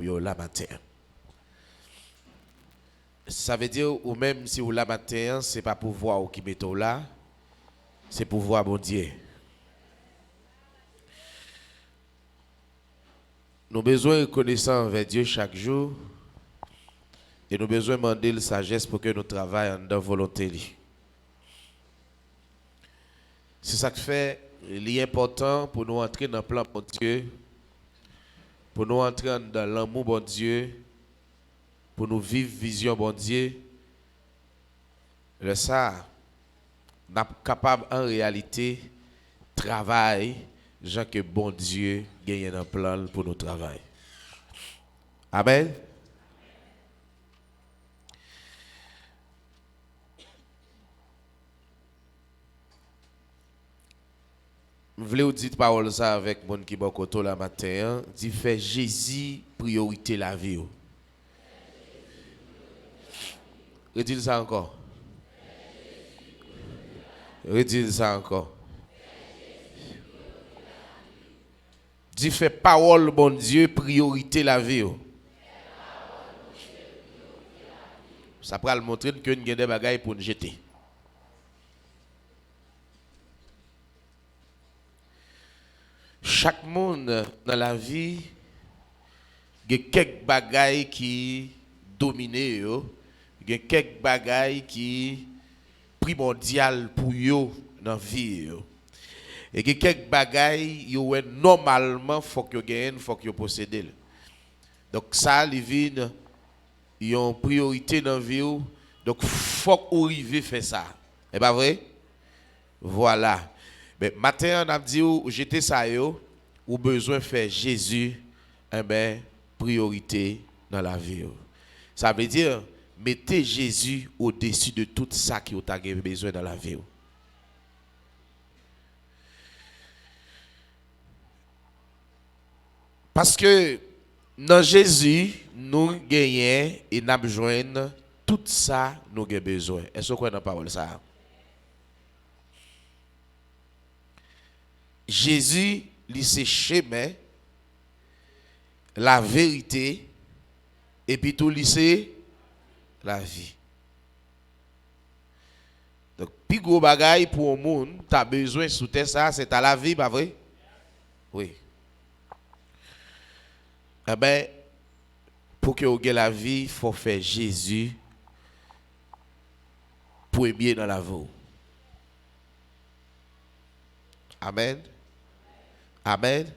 pour la matin. Ça veut dire, ou même si vous la matin, ce n'est pas pour voir qui met là, c'est pour voir bon Dieu. Nous avons besoin de reconnaissance envers Dieu chaque jour et nous avons besoin de demander la sagesse pour que nous travaillions dans la volonté. C'est ça qui fait l'important pour nous entrer dans le plan de Dieu, pour nous entrer dans l'amour de Dieu, pour nous vivre vision de Dieu. Le ça, nous sommes capables en réalité de travailler, gens que bon Dieu gagne un plan pour nous travailler. Amen. Je voulais vous dire parole ça avec mon qui bokoto la matin, dit fait Jésus priorité la vie. Redis ça encore. Redis ça encore. Dit fait parole bon Dieu priorité la vie. Ça pourra le montrer que nous avons des bagailles pour nous jeter. Chaque monde dans la vie, il y a quelques bagailles qui dominent, il y a quelques bagailles qui primordiales pour eux dans la vie. Et il y a quelques bagailles qui normalement faut que gagnent, faut que possédent. Donc ça, les vies, ils ont priorité dans la vie. Donc il faut qu'on arrive à faire ça. C'est pas vrai? Voilà. Mais maintenant, on a dit où j'étais ça, ou besoin de faire Jésus, priorité dans la vie. Ça veut dire, mettez Jésus au-dessus de tout ça que vous avez besoin dans la vie. Parce que dans Jésus, nous gagnons et nous besoin tout ça nous avons besoin. Est-ce que vous avez parole ça? Jésus, c'est le chemin, la vérité, et puis tout c'est la vie. Donc, plus gros bagaille pour le monde, tu as besoin de soutenir ça, c'est à la vie, pas vrai? Oui. Eh bien, pour que vous ayez la vie, il faut faire Jésus premier dans la vie. Amen. Amen.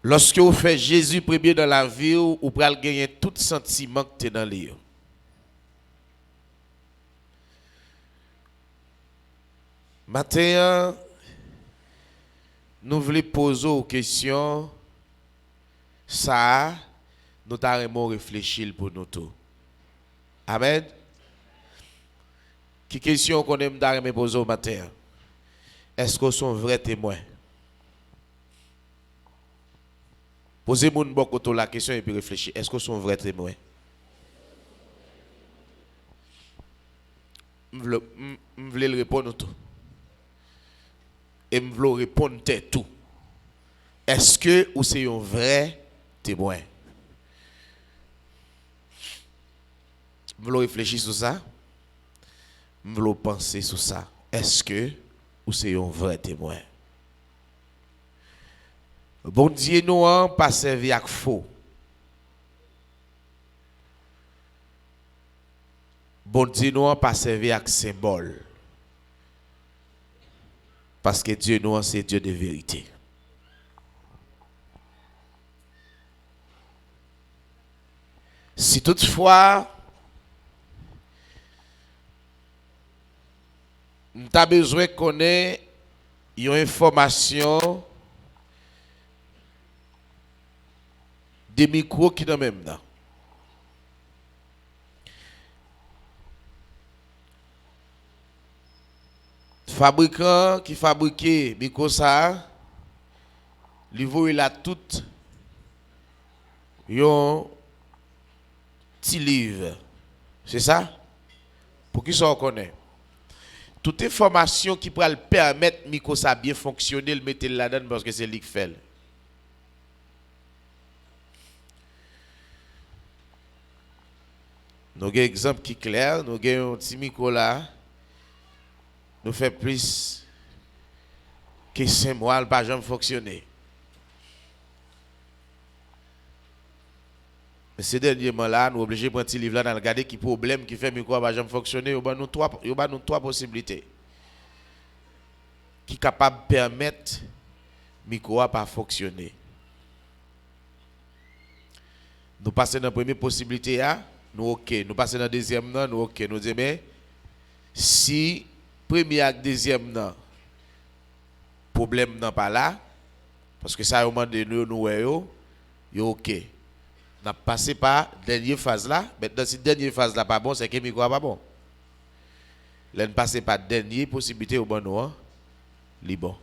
Lorsque vous faites Jésus premier dans la vie, vous pouvez gagner tout sentiment que tu es dans lui. Maintenant, nous voulons poser une question. Ça, nous avons réfléchi pour nous tous. Amen. Quelle question qu'on aime me poser au matin? Est-ce que sont vrais témoins? Posez-moi la question et puis réfléchissez. Est-ce que sont vrais témoins? Je voulais répondre tout. Et je voulais répondre tout. Est-ce que vous êtes un vrai témoin? Je voulais réfléchir sur ça. Je voulais penser sur ça. Est-ce que vous êtes un vrai témoin? Bon Dieu nous a pas servi avec faux. Bon Dieu nous a pas servi avec symbole. Parce que Dieu nous c'est Dieu de vérité. Si toutefois nous avons besoin de connaître une information des micros qui sont même là. Fabricant qui fabriquait micro ça, il a tout un petit livre. C'est ça? Pour qui ça on connaît? toute information qui pourra le permettre micro ça bien fonctionner, le mettre là-dedans parce que c'est lui qui fait. Nous avons un exemple qui est clair, nous avons un petit micro là, nous fait plus que 5 mois, il n'a pas jamais fonctionné. Mais ces derniers mois-là, nous sommes obligés de prendre ce livre-là dans regarder qui problème qui fait que le micro n'a jamais fonctionné. Il y a trois possibilités qui sont capables de permettre le micro n'a pas fonctionner. Nous passons dans la première possibilité, nous OK. Nous passons dans la deuxième, nous OK. Nous disons, mais si premier et deuxième, problème n'est pas là, parce que ça a demandé nous, OK. Nous avons passé par la dernière phase là. Maintenant, si la dernière phase là pas bon, c'est que le micro n'est pas bon. Nous avons passé par la dernière possibilité au bon nous, c'est bon.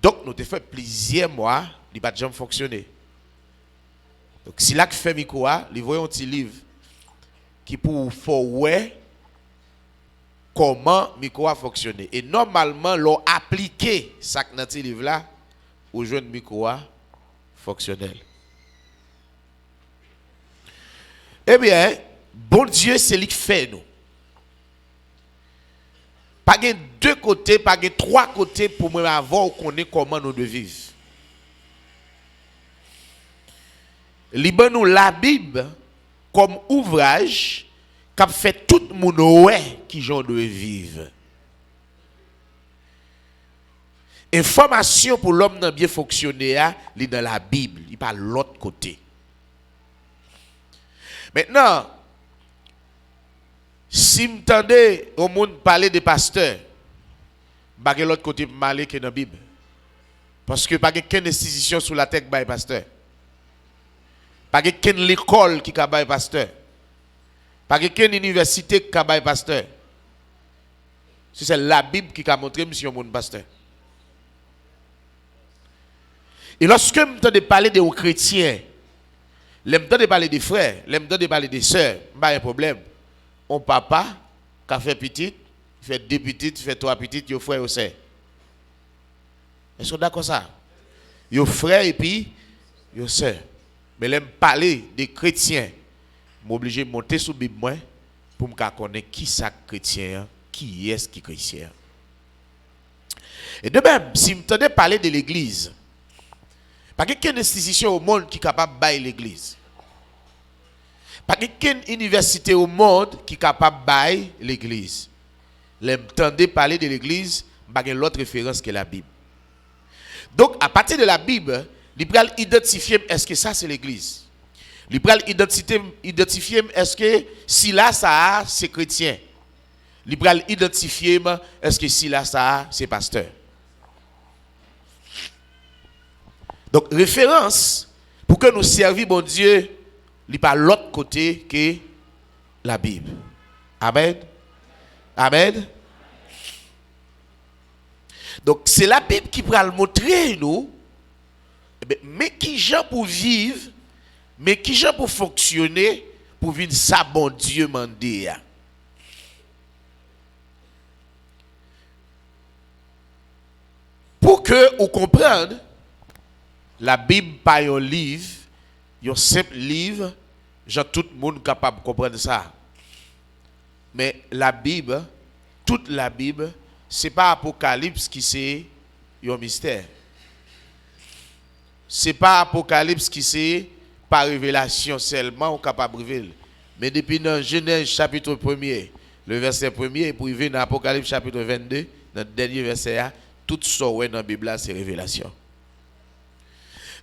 Donc, nous avons fait plusieurs mois, il n'a pas jamais fonctionné. Donc, si là que fait micro, il voit un petit livre qui pour ouais comment micro a fonctionné. Et normalement, l'on appliqué ça dans ce livre là au jeune micro fonctionnel. Eh bien, bon Dieu, c'est lui qui fait nous. Pas de deux côtés, pas de trois côtés pour moi avoir qu'on connaît comment nous devons vivre. Liban nous la Bible comme ouvrage qui a fait tout le monde qui j'en doit vivre. Information pour l'homme dans bien fonctionner, il est dans la Bible, il pas l'autre côté. Maintenant, si m'entendez au monde parler des pasteurs, pas de l'autre côté malé que dans la Bible. Parce que pas de quelle institution sous la tête by pasteur. Pas de quelle école qui a pasteur. Pas de quelle université qui a pasteur. C'est la Bible qui a montré monsieur mon pasteur. Et lorsque m'entendez parler des chrétiens, m'entendez parler des frères, m'entendez parler des sœurs, pas un problème. On papa qui a fait petite, fait deux petites, fait trois petites, yo frère aussi. Est-ce que vous d'accord ça? Yo frère et puis yo sœur. Mais l'aime parler des chrétiens, m'obligé de monter sur la Bible pour me connaître qui ça chrétien, qui est-ce qui chrétien. Et de même, si vous entendez parler de l'église, pas qu'une institution au monde qui est capable de bailler l'église. Pas qu'une université au monde qui est capable de bailler l'église. L'entendez parler de l'église, pas l'autre référence que la Bible. Donc, à partir de la Bible, il peut identifier est-ce que ça c'est l'église. Il peut identifier est-ce que si là ça c'est chrétien. Il peut identifier est-ce que si là ça c'est pasteur. Donc référence pour que nous servions bon Dieu, il n'est pas l'autre côté que la Bible. Amen. Amen. Donc c'est la Bible qui pourra le montrer nous. Mais qui gens pour vivre, mais qui gens pour fonctionner, pour vivre ça bon Dieu mandé. Pour que vous compreniez, la Bible pas un livre, un simple livre, genre tout le monde capable de comprendre ça. Mais la Bible, toute la Bible, c'est pas Apocalypse qui c'est un mystère. C'est pas Apocalypse qui c'est par révélation seulement ou capable de révéler. Mais depuis dans Genèse chapitre 1er, le verset 1er, pour arriver dans Apocalypse chapitre 22, dans le dernier verset, tout ce qu'on dans la Bible, c'est révélation.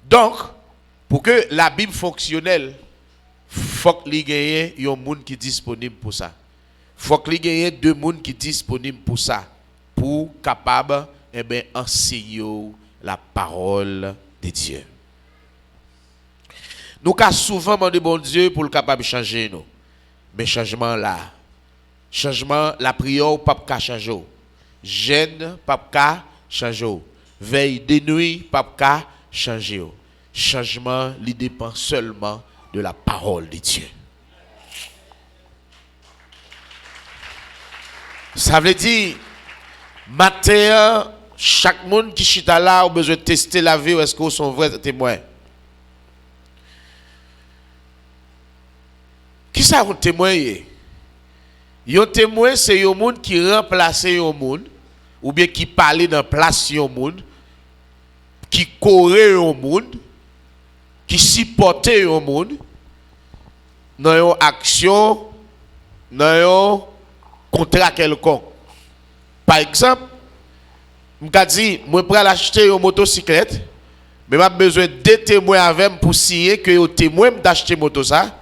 Donc, pour que la Bible fonctionnelle, il faut qu'il y ait un monde qui est disponible pour ça. Il faut qu'il y ait deux mondes qui sont disponibles pour ça, pour capable enseigner la parole de Dieu. Nous avons souvent demandé bon Dieu pour le capable de changer nous. Mais changement là, changement la prière pas changer. Jeûne pas changer. Veille de nuit pas changer. Changement il dépend seulement de la parole de Dieu. Ça veut dire, matin, chaque monde qui chita là a besoin de tester la vie ou est-ce qu'ils sont vrais témoins. Qui ça un témoin? Un témoin, c'est un monde qui remplace un monde, ou bien qui parle dans place un monde, qui corrige un monde, qui supporte un monde, dans une action, dans un contrat quelconque. Par exemple, je dis, je vais acheter une motocyclette, mais j'ai besoin de 2 témoins avec moi pour signer que les témoins d'acheter moto ça.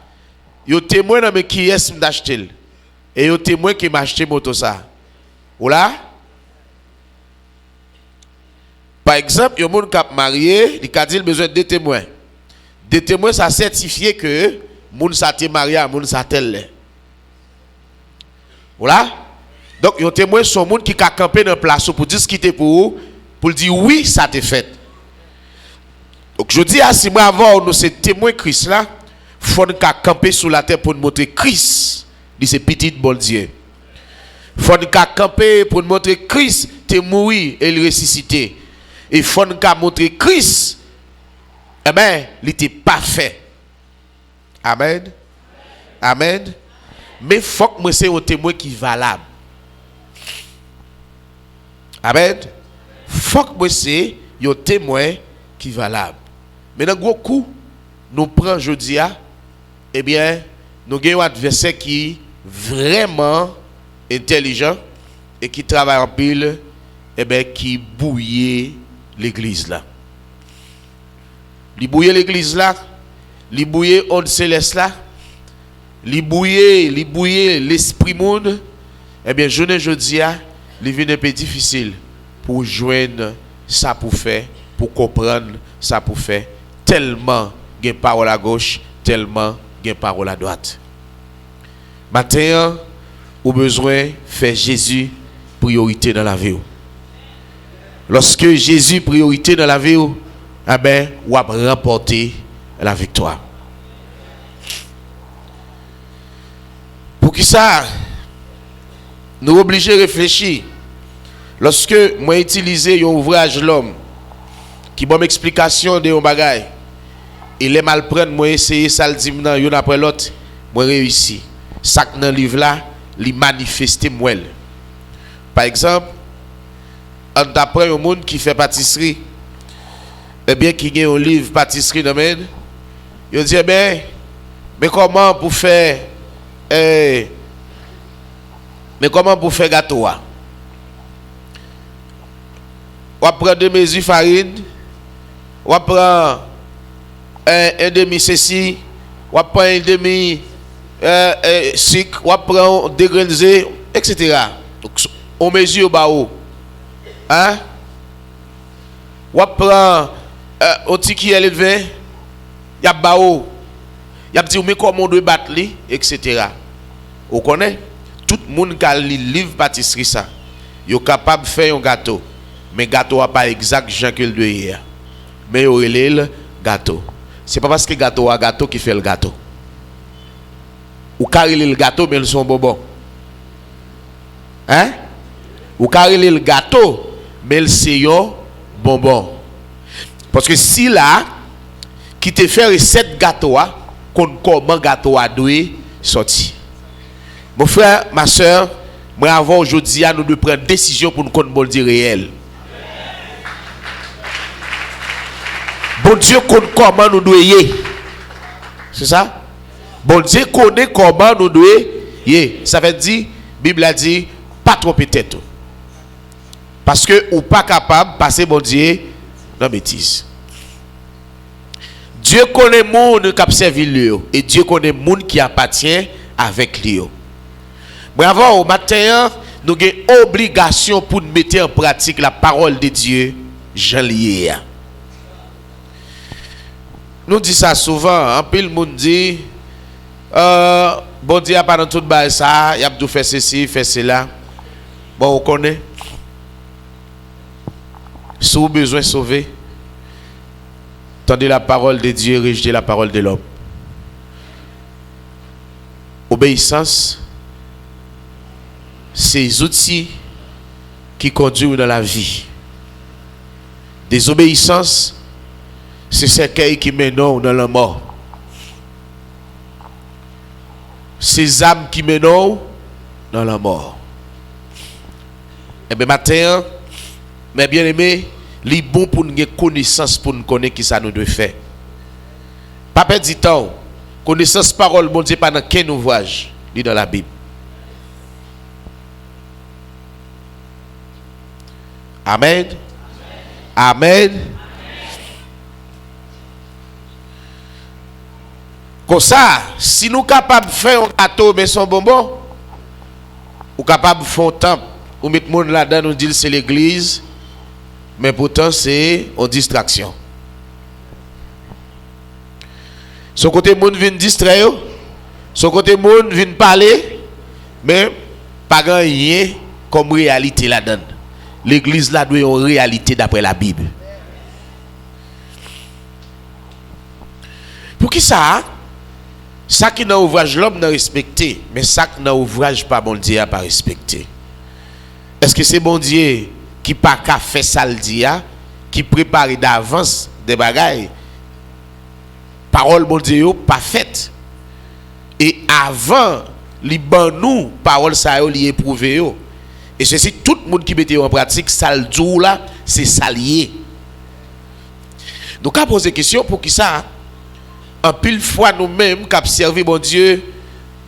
Les témoins qui est d'acheter. Et les témoins qui m'a acheté moto ça. Ou là? Par exemple, il y a un monde qui est marié, il a dit qu'il a besoin de 2 témoins. 2 témoins, ça certifie que le monde s'est marié à monde s'est tel. Voilà? Donc, il y a un témoin sur le monde qui a campé dans la place pour discuter pour dire oui, ça t'est fait. Donc, je dis à si moi avant, nous, ces témoins Christ là, il faut nous camper sur la terre pour nous montrer Christ, dit c'est petit bon Dieu. Il faut nous camper pour nous montrer Christ, t'es mort et il ressuscité. Et il faut nous montrer Christ, eh bien, il était parfait. Amen. Amen. Mais il faut que moi, c'est un témoin qui est valable. Amen. Il faut que moi, c'est un témoin qui est valable. Mais dans gros coup, nous prenons jeudi, eh bien, nous avons un adversaire qui est vraiment intelligent et qui travaille en pile, eh bien, qui bouille l'église là. Il bouille l'église là, il bouille on céleste là, il bouille l'esprit monde. Eh bien, jeudi, il vient un peu difficile pour joindre ça pour faire, pour comprendre ça pour faire. Tellement il y a parole à gauche, tellement il y a parole à droite. Maintenant, au besoin faire Jésus priorité dans la vie. Lorsque Jésus priorité dans la vie, eh ben, on va remporter la victoire. Pour qui ça? Nous sommes obligés de réfléchir. Lorsque moi utilisé un ouvrage l'homme qui m'a explication de un bagage, il est mal prendre moi essayer ça le dimanche une après l'autre, moi réussi. Ça dans le livre là, il manifeste moi. Par exemple, on apprend un monde qui fait pâtisserie, eh bien qui a un livre pâtisserie dans main, il dit eh bien, mais comment pour faire gâteau? On prend 2 mesures farine, on prend un demi ceci, on prend un demi sucre, on prend 2 grains d'œufs, etc. Donc on mesure bas haut. Hein? On prend un petit qui est élevé, il y a bas haut. Il y a dit mais comment on doit battre lui, etc. Vous connaissez? Tout le monde qui a le livre pâtisserie ça, il est capable de faire un gâteau. Mais le gâteau n'est pas exact que le doit y. Mais il est le gâteau. Ce n'est pas parce que le gâteau a gâteau qui fait le gâteau. Ou carré le gâteau, mais ils sont bonbons. Hein? Ou carré le gâteau, mais c'est un bonbon. Parce que si là, qui te fait recette gâteau, comment gâteau a doué sorti. Mon frère, ma soeur, moi avant aujourd'hui, nous devons prendre une décision pour nous connaître bon Dieu réel. Bon Dieu connaît comment nous devons y. C'est ça? Bon Dieu connaît comment nous devons y. Ça veut dire, la Bible a dit, pas trop peut-être. Parce que ou pas capable de passer bon Dieu dans la bêtise. Dieu connaît le monde qui a servi lui. Et Dieu connaît le monde qui appartient avec lui. Mais avant, au matin, nous avons obligation pour mettre en pratique la parole de Dieu, Jean lié. Nous disons ça souvent, un peu le monde dit, bon Dieu a pas dans tout le ça, il a tout fait ceci, fait cela. Bon, on connaît. Si vous avez besoin de sauver, tendez la parole de Dieu, rejetez la parole de l'homme. ces outils qui conduisent dans la vie. Désobéissance, c'est cercueil qui mène dans la mort. Ces âmes qui mènent dans la mort. Et bien matin, mes bien-aimés, il est bon pour nous avoir connaissance, pour nous connaître qui ça nous doit faire. Pas perdre du temps. Connaissance parole, bon Dieu, pas dans quel ouvrage, lit dans la Bible. Amen. Amen. Comme ça, si nous sommes capables de faire un gâteau, mais son bonbon, ou capable de faire un temple, ou mettre le monde là-dedans, nous dit c'est l'église, mais pourtant c'est une distraction. Son côté monde vient distraire, son côté monde vient parler, mais pas rien comme réalité là-dedans. L'église là doit être une réalité d'après la Bible. Pour qui ça? Ça qui dans l'ouvrage l'homme n'a respecté, mais ça qui dans l'ouvrage pas bon Dieu a pas respecté. Est-ce que c'est bon Dieu qui pas qu'à faire ça le dia, qui prépare d'avance des bagailles? Parole bon Dieu pas faite. Et avant li ban nous parole ça yo li éprouvé yo. Et ceci tout le monde qui mette en pratique ça le jour là, c'est salier. Donc à poser question pour qui ça? En pile fois nous-mêmes qui observons bon Dieu,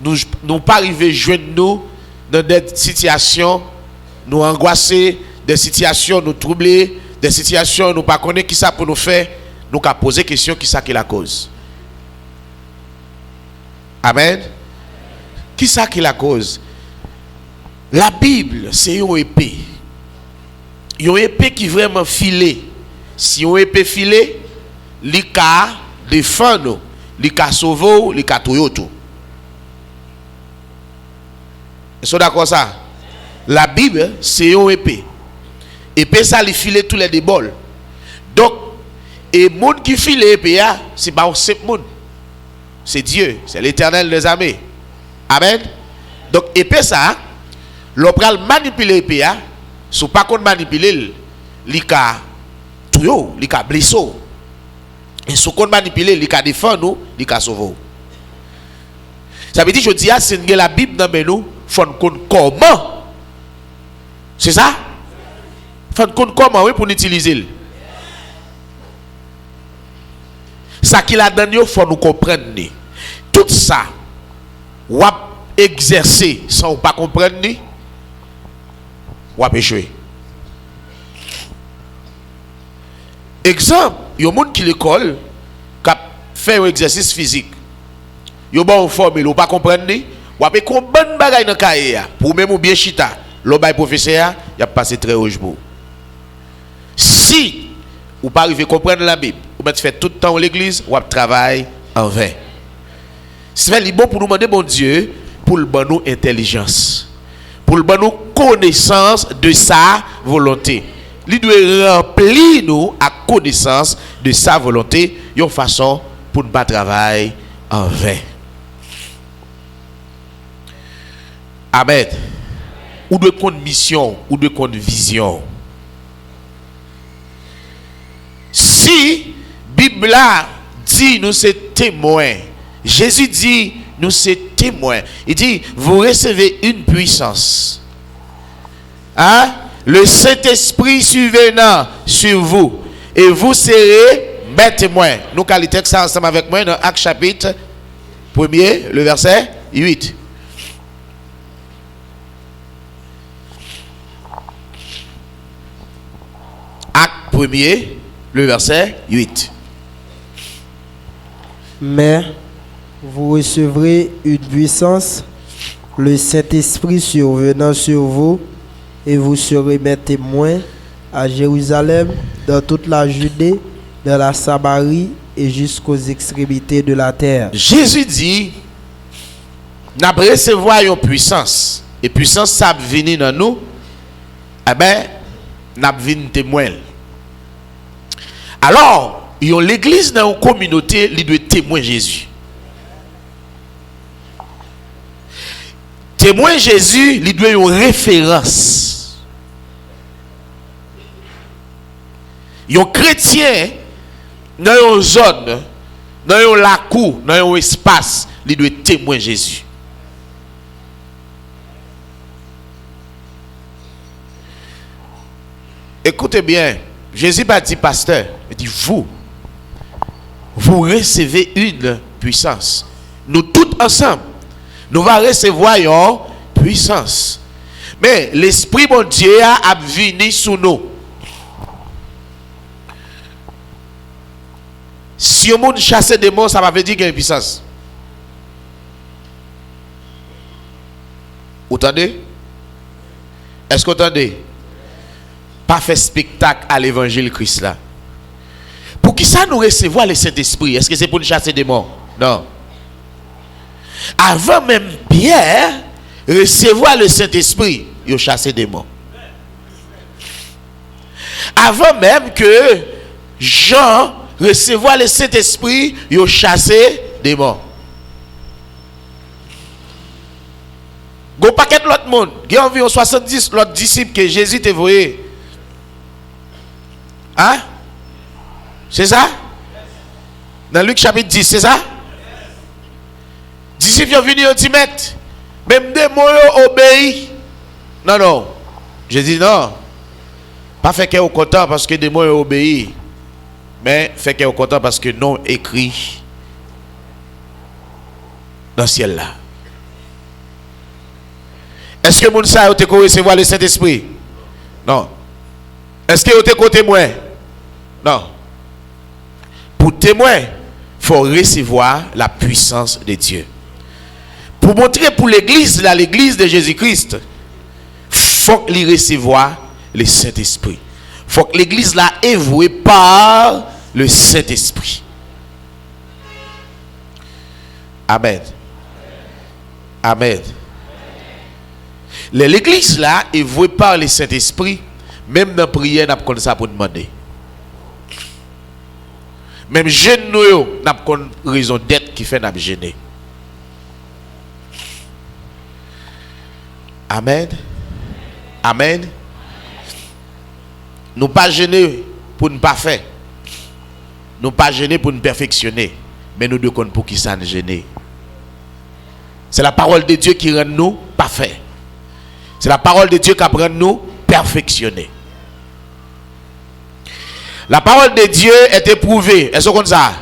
nous pas arriver joindre nous dans des situations nous angoisser, des situations nous troubler, des situations nous pas connaître qui ça pour nous faire, nous qu'à poser question qui ça qui est la cause. Amen. Qui ça qui est la cause? La Bible, c'est une épée. Une épée qui vraiment filée. Si une épée filée, li ka défendre, li ka sauver, li ka touyer tout. Est-ce d'accord ça? La Bible, c'est une épée. Épée ça li filé tous les débols. Donc, et monde qui file épée, c'est pas un simple monde. C'est Dieu, c'est l'Éternel des armées. Amen. Donc, épée ça, l'on pral manipuler épée, si pas qu'on manipuler, li ka touyo, li ka blesso. Et si qu'on manipuler, li ka défendre, li ka sauver. Ça veut dire, je dis, c'est la Bible dans nous, faut qu'on comment. C'est ça? Faut qu'on comment, oui, pour l'utiliser. Ça qu'il a donné, il faut nous comprendre. Tout ça, ou exercer sans ou pas comprendre, ou échouer. Exemple, il y a des gens qui l'école, qui fait un exercice physique. Il y a des formule, ou pas comprendre, ou après qu'on bonne bagaille dans cahier pour même ou bien chita, le bail professeur, il a passé très haut jour. Si ou pas arriver comprendre la Bible, ou mettre fait tout le temps à l'église, ou travail en vain. C'est bon pour nous demander bon Dieu pour le bon nous intelligence, pour le bon nous connaissance de sa volonté. Il doit remplir nous à connaissance de sa volonté, une façon pour ne pas travailler en vain. Amen. Ou de compte mission, ou de compte vision. Si Bible dit nous c'est témoin, Jésus dit nous c'est témoin. Il dit vous recevez une puissance. Hein? Le Saint-Esprit survenant sur vous et vous serez mes témoins. Nous qualité ça ensemble avec moi dans Actes chapitre 1er, le verset 8. Acte 1er, le verset 8. Mais vous recevrez une puissance, le Saint-Esprit survenant sur vous, et vous serez mes témoins à Jérusalem, dans toute la Judée, dans la Samarie et jusqu'aux extrémités de la terre. Jésus dit, nous recevoir une puissance, et puissance ça venir dans nous, eh bien, nous venir témoin. Alors, l'église dans une communauté, il doit témoigner Jésus. Témoin Jésus, il doit une référence. Un chrétien, dans une zone, dans un lac, dans un espace, il doit témoin Jésus. Écoutez bien, Jésus n'a dit pasteur, il dit vous recevez une puissance. Nous tous ensemble, nous allons recevoir une puissance. Mais l'Esprit de Dieu a venu sur nous. Si on monde chasse des démons, ça va veut dire qu'il y a une puissance. Vous entendez? Est-ce que vous entendez? Pas faire spectacle à l'évangile Christ là. Pour qui ça nous recevoir le Saint-Esprit? Est-ce que c'est pour nous chasser des démons? Non. Avant même Pierre recevoir le Saint-Esprit, il chassé des démons. Avant même que Jean recevoir le Saint-Esprit, il chassé des démons. Go paquet l'autre monde, il y a environ 70 l'autre disciples que Jésus t'a envoyé. Hein? C'est ça? Dans Luc chapitre 10, c'est ça? Disciples sont venus au 10 mètres. Même des mots obéissent. Non, non. Je dis non. Pas fait qu'elle est content parce que des mots obéissent. Mais fait qu'elle est content parce que non écrit dans le ciel là. Est-ce que moun sa a été recevoir le Saint-Esprit? Non. Est-ce que vous êtes témoin? Non. Pour témoin, il faut recevoir la puissance de Dieu. Pour montrer pour l'église, là, l'église de Jésus-Christ, il faut qu'il recevoir le Saint-Esprit. Il faut que l'église là est vouée par le Saint-Esprit. Amen. Amen. L'église là est vouée par le Saint-Esprit. Même dans la prière, nous avons ça pour demander. Même jeune nous, nous avons raison d'être qui fait nous gêner. Amen. Amen. Nous pas gêner pour ne pas faire. Nous pas gêner pour nous perfectionner. Mais nous devons pour qui ça nous gêner. C'est la parole de Dieu qui rend nous parfaits. C'est la parole de Dieu qui apprend nous perfectionner. La parole de Dieu est éprouvée. Est-ce qu'on ça?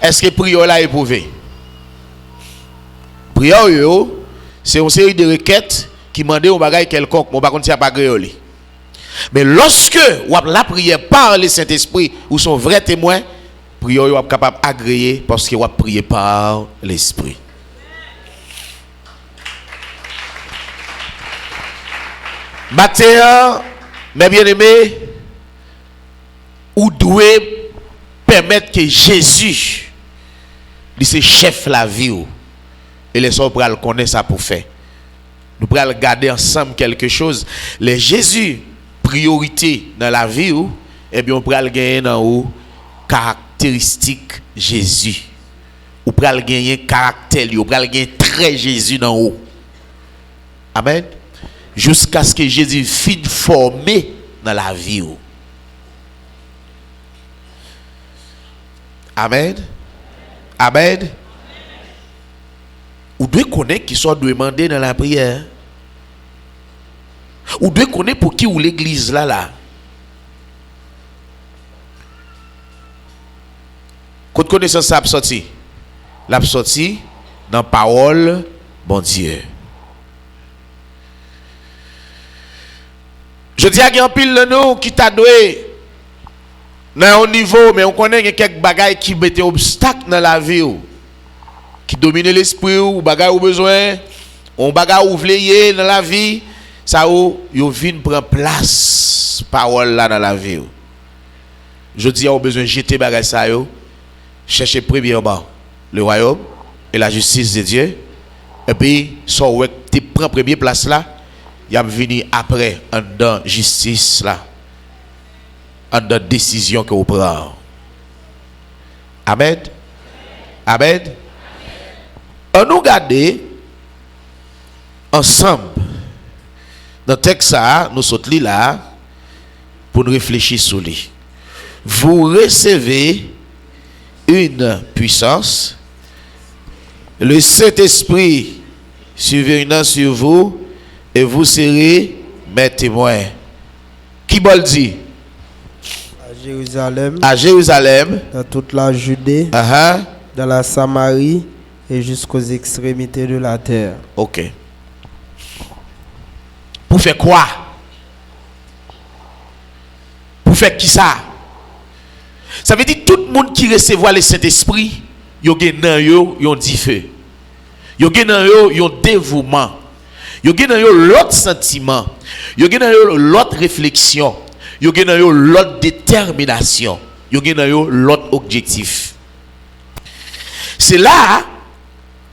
Est-ce que prière là est éprouvée? Prière, c'est une série de requêtes qui demandent au bagage quelconque. Mon bagage n'a pas créé. Mais lorsque la prière par le Saint-Esprit ou son vrai témoin, prière est capable d'agréer parce que vous priez par l'Esprit. Matin, mes bien-aimés, ou devez permettre que Jésus, lui c'est chef la vie, et les autres pour le connaître ça pour faire. Nous pourrons regarder ensemble quelque chose. Les Jésus priorité dans la vie, et bien on pourra le gagner dans haut caractéristique Jésus. On pourra le gagner caractère, on pourra le gagner très Jésus dans haut. Amen. Jusqu'à ce que Jésus finisse formé dans la vie. Amen. Amen. Ou devez connaître qui sont demandés dans la prière. Ou devez connaître pour qui ou l'église là. Quand connaissance ça sorti. L'a sorti dans parole bon Dieu. Je dis à qui en pile de nous qui t'a doué dans un niveau, mais on connaît quelques bagailles qui mettent obstacle dans la vie, qui dominent l'esprit, ou bagaille au besoin, on bagaille ou vleyer dans la vie, ça ou yo vinn prend place parole là dans la vie. Je dis au besoin jeter bagaille ça yo, chercher premièrement le royaume et la justice de Dieu, et puis ça ouais tu prends première place là. Il a venu après en dans justice là, en dans décision que vous prenez. Amen. Amen. On nous garde ensemble, dans le texte, ça, nous sommes là pour nous réfléchir sur lui. Vous recevez une puissance, le Saint-Esprit survenant sur vous, et vous serez mes témoins. Qui bol dit? À Jérusalem, dans toute la Judée, dans la Samarie et jusqu'aux extrémités de la terre. Ok. Pour faire quoi? Pour faire qui ça? Ça veut dire tout le monde qui recevoir le Saint-Esprit, yo gen nan yo yon di feu. Yo gen nan yo yon dévouement. Yo gen nan yo l'autre sentiment. Yo gen nan yo l'autre réflexion. Yo gen nan yo l'autre détermination. Yo gen nan yo l'autre objectif. C'est là,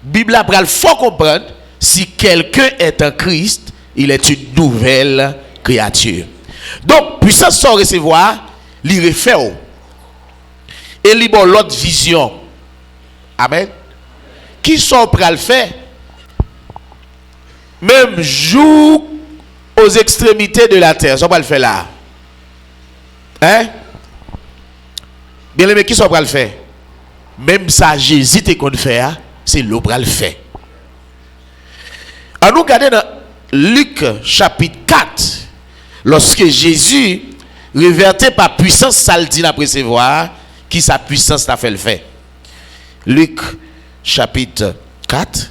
Bible a pral faut comprendre, si quelqu'un est en Christ, il est une nouvelle créature. Donc, puissance sans recevoir, il refait. Et il bon l'autre vision. Amen. Qui sont prêts à le faire? Même jour aux extrémités de la terre. Ça va le faire là. Hein? Bien aimé, qui sont prêts à le faire? Même ça, j'hésite qu'on le fait, c'est l'eau pour le faire. Alors nous regardons dans Luc chapitre 4, lorsque Jésus, réverté par puissance, ça le dit à recevoir, qui sa puissance l'a fait le faire. Luc chapitre 4.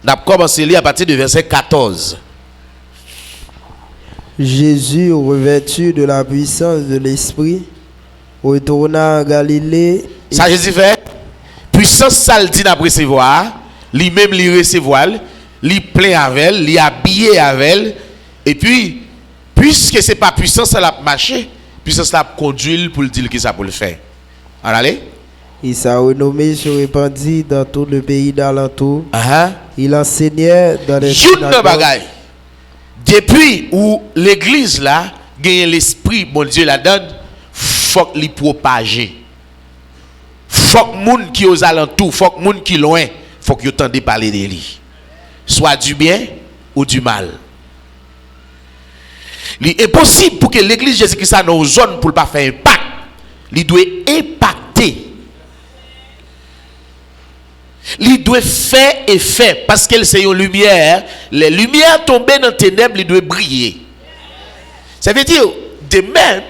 On a commencé à lire à partir du verset 14. Jésus, revêtu de la puissance de l'Esprit, retourna en Galilée. Ça, Jésus fait. Puissance, ça le dit à recevoir. Lui-même, lui recevoir. Lui plein avec elle. Lui habillé avec elle. Et puis, puisque ce n'est pas puissance, ça l'a marché. Puissance, ça l'a conduit pour le dire que ça pour le faire. Allez. Et sa renommée se répandit dans tout le pays d'alentour. Il enseignait dans les synagogues. Depuis où l'église là gagne l'esprit, mon Dieu la donne, faut qu'il propage. Faut que moun qui aux alentours, faut que moun qui loin, faut que entende parler de lui. Soit du bien ou du mal. Il est possible pour que l'église Jésus-Christ dans nos zones pour pas faire impact. Il doit impacter. Il doit faire effet parce qu'elle c'est une lumière. Les lumières tombées dans les ténèbres, il doit briller. Ça veut dire, de même,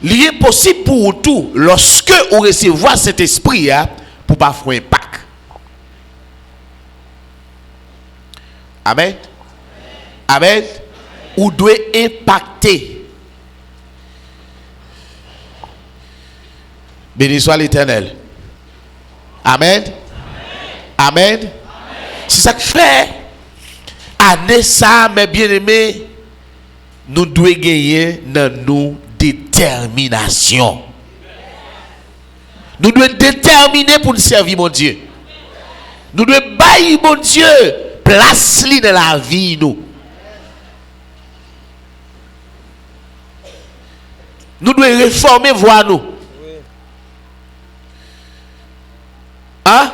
il est possible pour tout, lorsque vous recevez cet esprit, pour ne pas faire impact. Amen. Amen. Vous devez impacter. Béni soit l'Éternel. Amen. Amen. C'est ça que fait. Année ça, mes bien-aimés, nous devons gagner dans nos détermination. Nous devons déterminer pour nous servir mon Dieu. Nous devons bailler mon Dieu place li dans la vie nous. Nous devons réformer voix nous. Hein?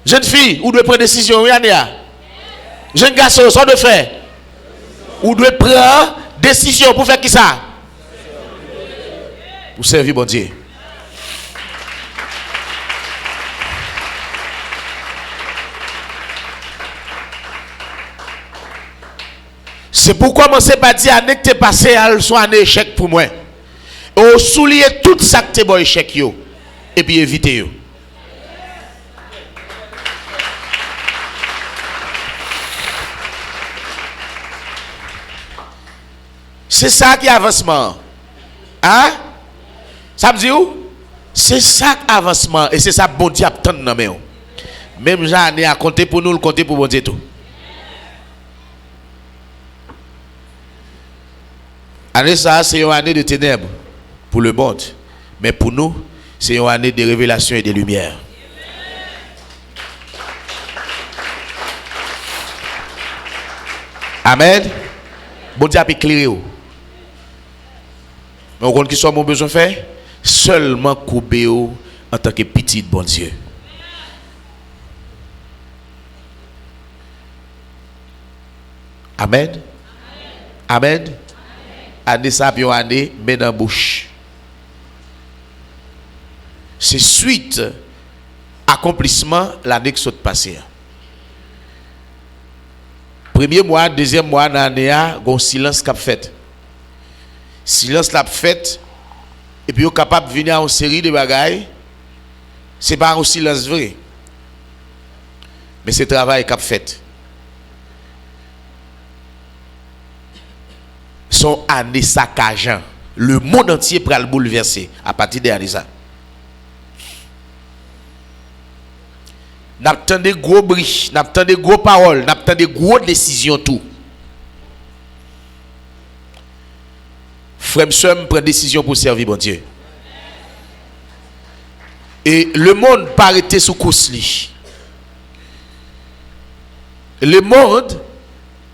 Jeune fille, vous devez prendre décision, Yania. Jeune garçon, ça de faire. Vous devez prendre décision pour faire qui ça? Pour servir bon Dieu. C'est pourquoi moi c'est pas dit année que t'es passé elle soit un échec pour moi. Au soulier tout ça que t'es bon échec yo et puis éviter yo. C'est ça qui est avancement. Hein? Ça me dit où? C'est ça qui est avancement. Et c'est ça bon Dieu attend dans nous. Même Jean à compter pour nous, le compter pour bon Dieu tout. Année ça, c'est une année de ténèbres pour le monde. Mais pour nous, c'est une année de révélation et de lumière. Amen. Bon Dieu a éclairé. Mais on compte qui soit mon besoin faire seulement couper en tant que petit bon Dieu. Amen. Amen. Année ça, puis année, mais dans la bouche. C'est suite accomplissement l'année qui s'est passée. Premier mois, deuxième mois, dans l'année, il y a un silence qui a fait. Silence qui a fait. Et puis, on est capable de venir à une série de bagailles. Ce n'est pas un silence vrai. Mais c'est le travail qui a fait. Son année saccageant. Le monde entier pourra le bouleverser à partir de l'année ça. N'attend des gros bris, n'attend des gros paroles, n'attend des gros décisions tout. Frère Somme prend décision pour servir bon Dieu. Et le monde pas arrêté sous cousli. Le monde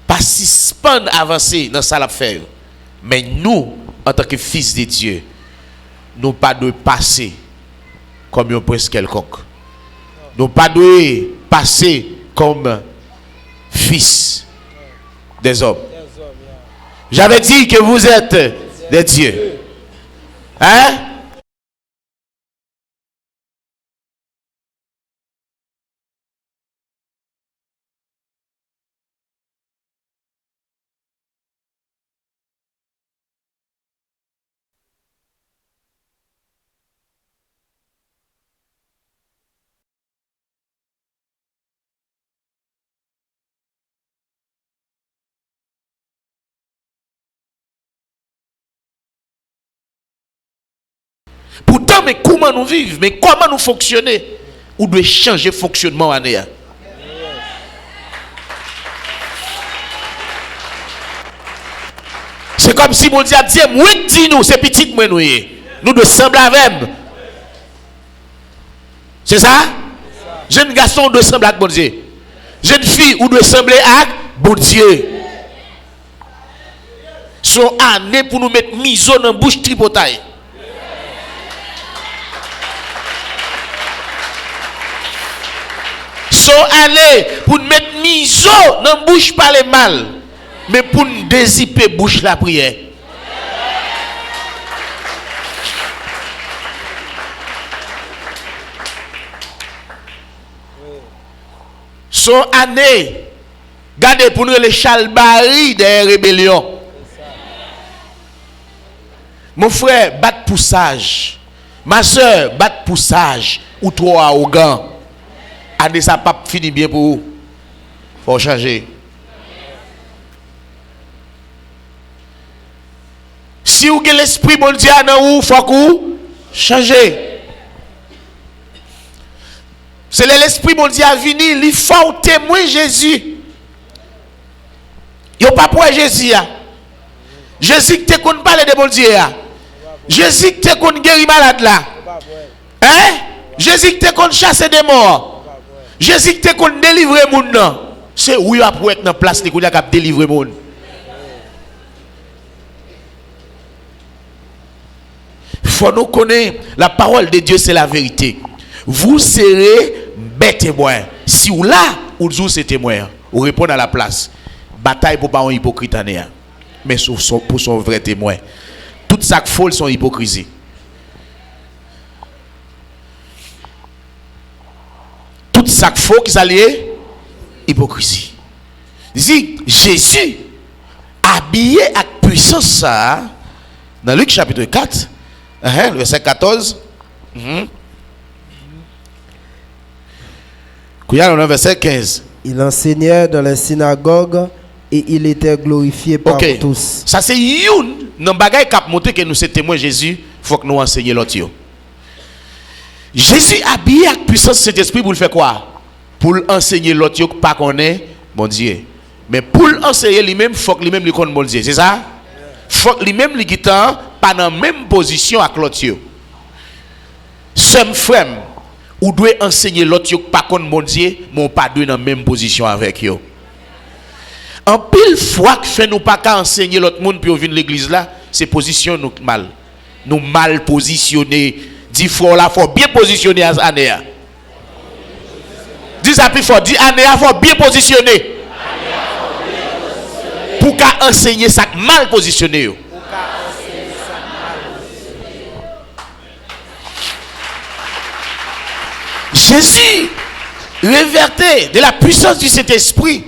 pas suspend avancer dans ça l'a faire. Mais nous en tant que fils de Dieu, nous pas de passer comme un prince quelconque. Nous pas de passer comme fils des hommes. J'avais dit que vous êtes des dieux. Hein? Pourtant, mais comment nous vivons, mais comment nous fonctionner, ou doit changer fonctionnement en année. C'est comme si mon Dieu a dit, moi dis-nous, c'est petit moi nous devons sembler avec. C'est ça? Jeune garçon doit sembler avec bon Dieu. Jeune fille ou doit sembler avec bon Dieu. Son année pour nous mettre miso dans la bouche tripotaille. Son année pour nous mettre miso dans la bouche par les mal. Mais pour nous dézipper bouche la prière. Son année, gardez pour nous les chalbari des rébellions. Mon frère, bat pour sage. Ma soeur, bat pour sage. Ou trop arrogant. Année ça pas fini bien pour vous. Faut changer. Si vous avez l'esprit bon Dieu dans vous, faut que vous changer. C'est l'esprit bon Dieu à venir, il faut témoin Jésus. Il n'y a pas pour Jésus. Jésus qui te connaît parler de bon Dieu. Jésus qui te connaît guérir malade là. Hein? Jésus qui te connaît chasser des morts. Jésus qui te connaît délivrer les gens. C'est où il a pour être dans la place qui a délivrer les gens. Il faut nous connaître la parole de Dieu, c'est la vérité. Vous serez mes témoins. Si vous là, vous c'est témoin. Vous répondez à la place. Bataille pour pas un hypocrite en est. Mais pour son vrai témoin. Toutes ces folles sont hypocrisie. Toutes ces faux qui s'allient hypocrisie. Dit Jésus habillé avec puissance ça dans Luc chapitre 4. Verset 14. Verset 15. Il enseignait dans les synagogues et il était glorifié par tous. Ça c'est une dans bagaille cap monter que nous sommes témoins Jésus, faut que nous enseignions l'autre. Jésus habillé avec puissance cet esprit pour le faire quoi? Pour enseigner l'autre qui pas connaît bon Dieu. Mais pour enseigner lui-même, faut que lui-même lui connaisse bon Dieu, c'est ça? Faut que lui-même lui guitant pas dans la même position avec l'autre. Sem frère, ou doit enseigner l'autre qui pas connaît bon Dieu, mais pas dans la même position avec eux. En pile fois que fait nous pas qu'à enseigner l'autre monde puis venir l'église là, c'est position nous mal. Nous mal positionnés. Dis frère là faut bien positionner à année. Dis ça plus fort, dis année faut bien positionner. pour qu'à enseigner ça mal positionné. Jésus réverté de la puissance du Saint-Esprit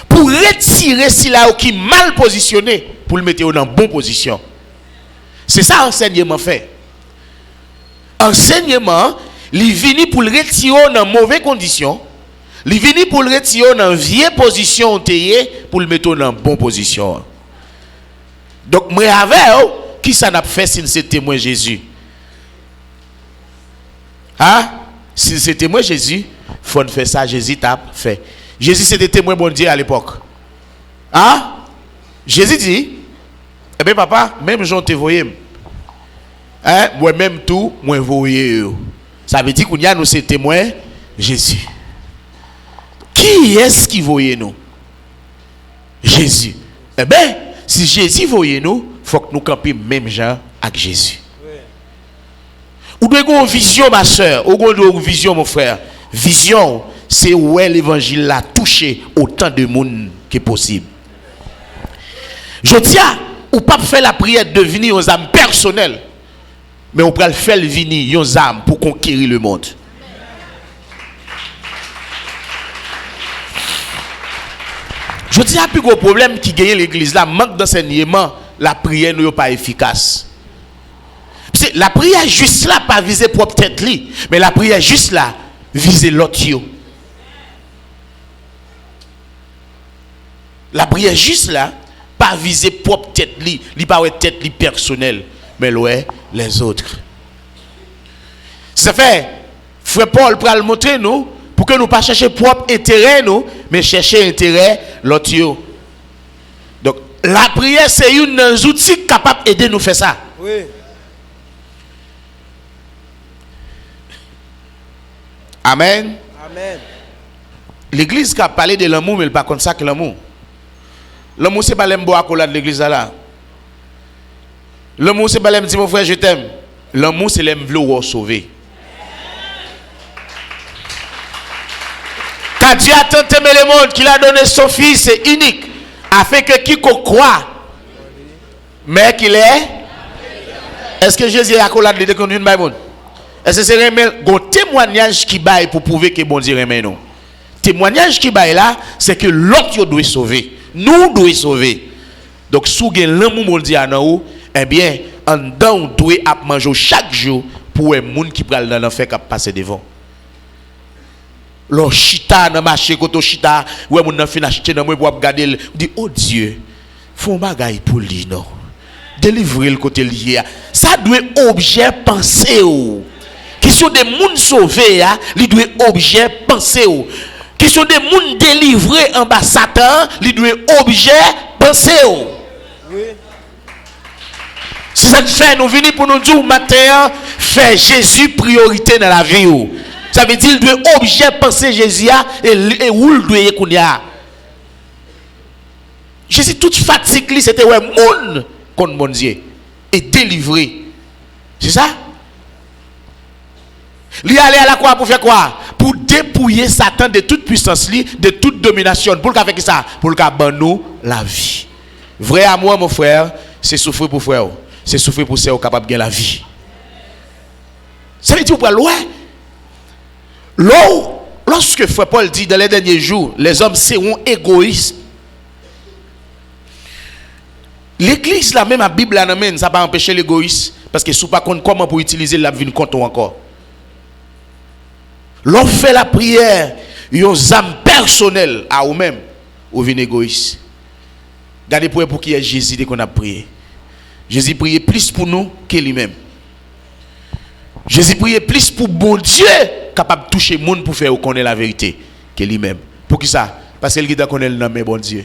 pour retirer si là qui mal positionné pour le mettre dans bonne position. C'est ça enseignement fait. Enseignement, il vient pour le retirer dans mauvaise condition, il vient pour le retirer dans vieille position pour le mettre dans bonne position. Donc moi avec qui ça n'a fait si c'est témoin Jésus? Hein? Si c'est témoin Jésus, faut faire ça Jésus t'a fait. Jésus c'était témoin bon Dieu à l'époque. Hein? Jésus dit eh bien papa, même Jean te voyé. Hein? Moi même tout, moi voyé. Ça veut dire qu'on y a nous c'est témoin Jésus. Qui est-ce qui voyait nous? Jésus. Eh bien, si Jésus voyait nous, il faut que nous campions même gens avec Jésus. Ou devez avoir une vision, ma soeur, ou devez avoir une vision, mon frère. Vision, c'est où l'évangile a touché autant de monde que possible. Je tiens, ou pas faire la prière de venir aux âmes personnelles, mais on peut le faire venir aux âmes pour conquérir le monde. Je dis, il y a plus gros problème qui gagne l'église là, manque d'enseignement, la prière n'est pas efficace. La prière juste là, pas viser propre tête li, mais la prière juste là, viser l'autre. La prière juste là, pas viser propre tête li pas tête li personnelle, mais les autres. Ça fait, frère Paul pour le montrer nous, pour que nous pas chercher propre intérêt nous, mais chercher intérêt l'autre. Donc la prière c'est une outil capable d'aider nous faire ça. Oui. Amen. Amen. L'église qui a parlé de l'amour, mais elle pas comme ça que l'amour. L'amour c'est pas l'aime boire à de l'église là. L'amour c'est pas l'aime dire mon frère je t'aime. L'amour c'est l'aime vouloir sauver. Quand Dieu a tant aimé le monde qu'il a donné son fils unique, afin que quiconque croit, mais qu'il est. Est-ce que Jésus a collé de déconduire une Bible? Est-ce que c'est un témoignage qui baille pour prouver que bon Dieu remet nous? Témoignage qui baille là, c'est que l'autre doit sauver. Nous devons sauver. Donc, si vous avez l'amour bon Dieu en haut, eh bien, en dedans, on doit manger chaque jour pour un monde qui prend dans l'enfer qui passe devant. Le chita dans le marché, quand on chita, ouais, mon enfant acheté dans moi pour regarder, on dit, oh Dieu, faut un bagage pour lui, non? Délivrer le côté lié. Ça doit être objet pensé. Question des monde sauvés, il doit être objet pensé. Question des monde délivrés en bas Satan, il doit être objet pensé. Oui. C'est ça que fait, nous venons pour nous dire matin, faire Jésus priorité dans la vie. Ça veut dire qu'il doit objet penser Jésus et où il doit y. Jésus toute fatigue, c'était ouais monde contre mon Dieu et délivré. C'est ça? Il allait à la croix pour faire quoi? Pour dépouiller Satan de toute puissance, de toute domination. Pour le faire ça? Pour le faire nous la vie. Vrai amour, mon frère, c'est souffrir pour frère. C'est souffrir pour ceux capable de gagner la vie. Ça veut dire que lorsque frère Paul dit dans les derniers jours, les hommes seront égoïstes. L'église, la même la Bible, ça ne va pas empêcher l'égoïsme. Parce que si vous ne savez pas comment pour utiliser la vie contre encore. L'on fait la prière, ils ont une âme personnelle à eux-mêmes, ou venez égoïste. Regardez pour qui est Jésus dès qu'on a prié. Jésus priait plus pour nous que lui-même. Jésus priait plus pour bon Dieu, capable de toucher le monde pour faire connaître la vérité, que lui-même. Pour qui ça? Parce qu'il doit connaître le nom de bon Dieu.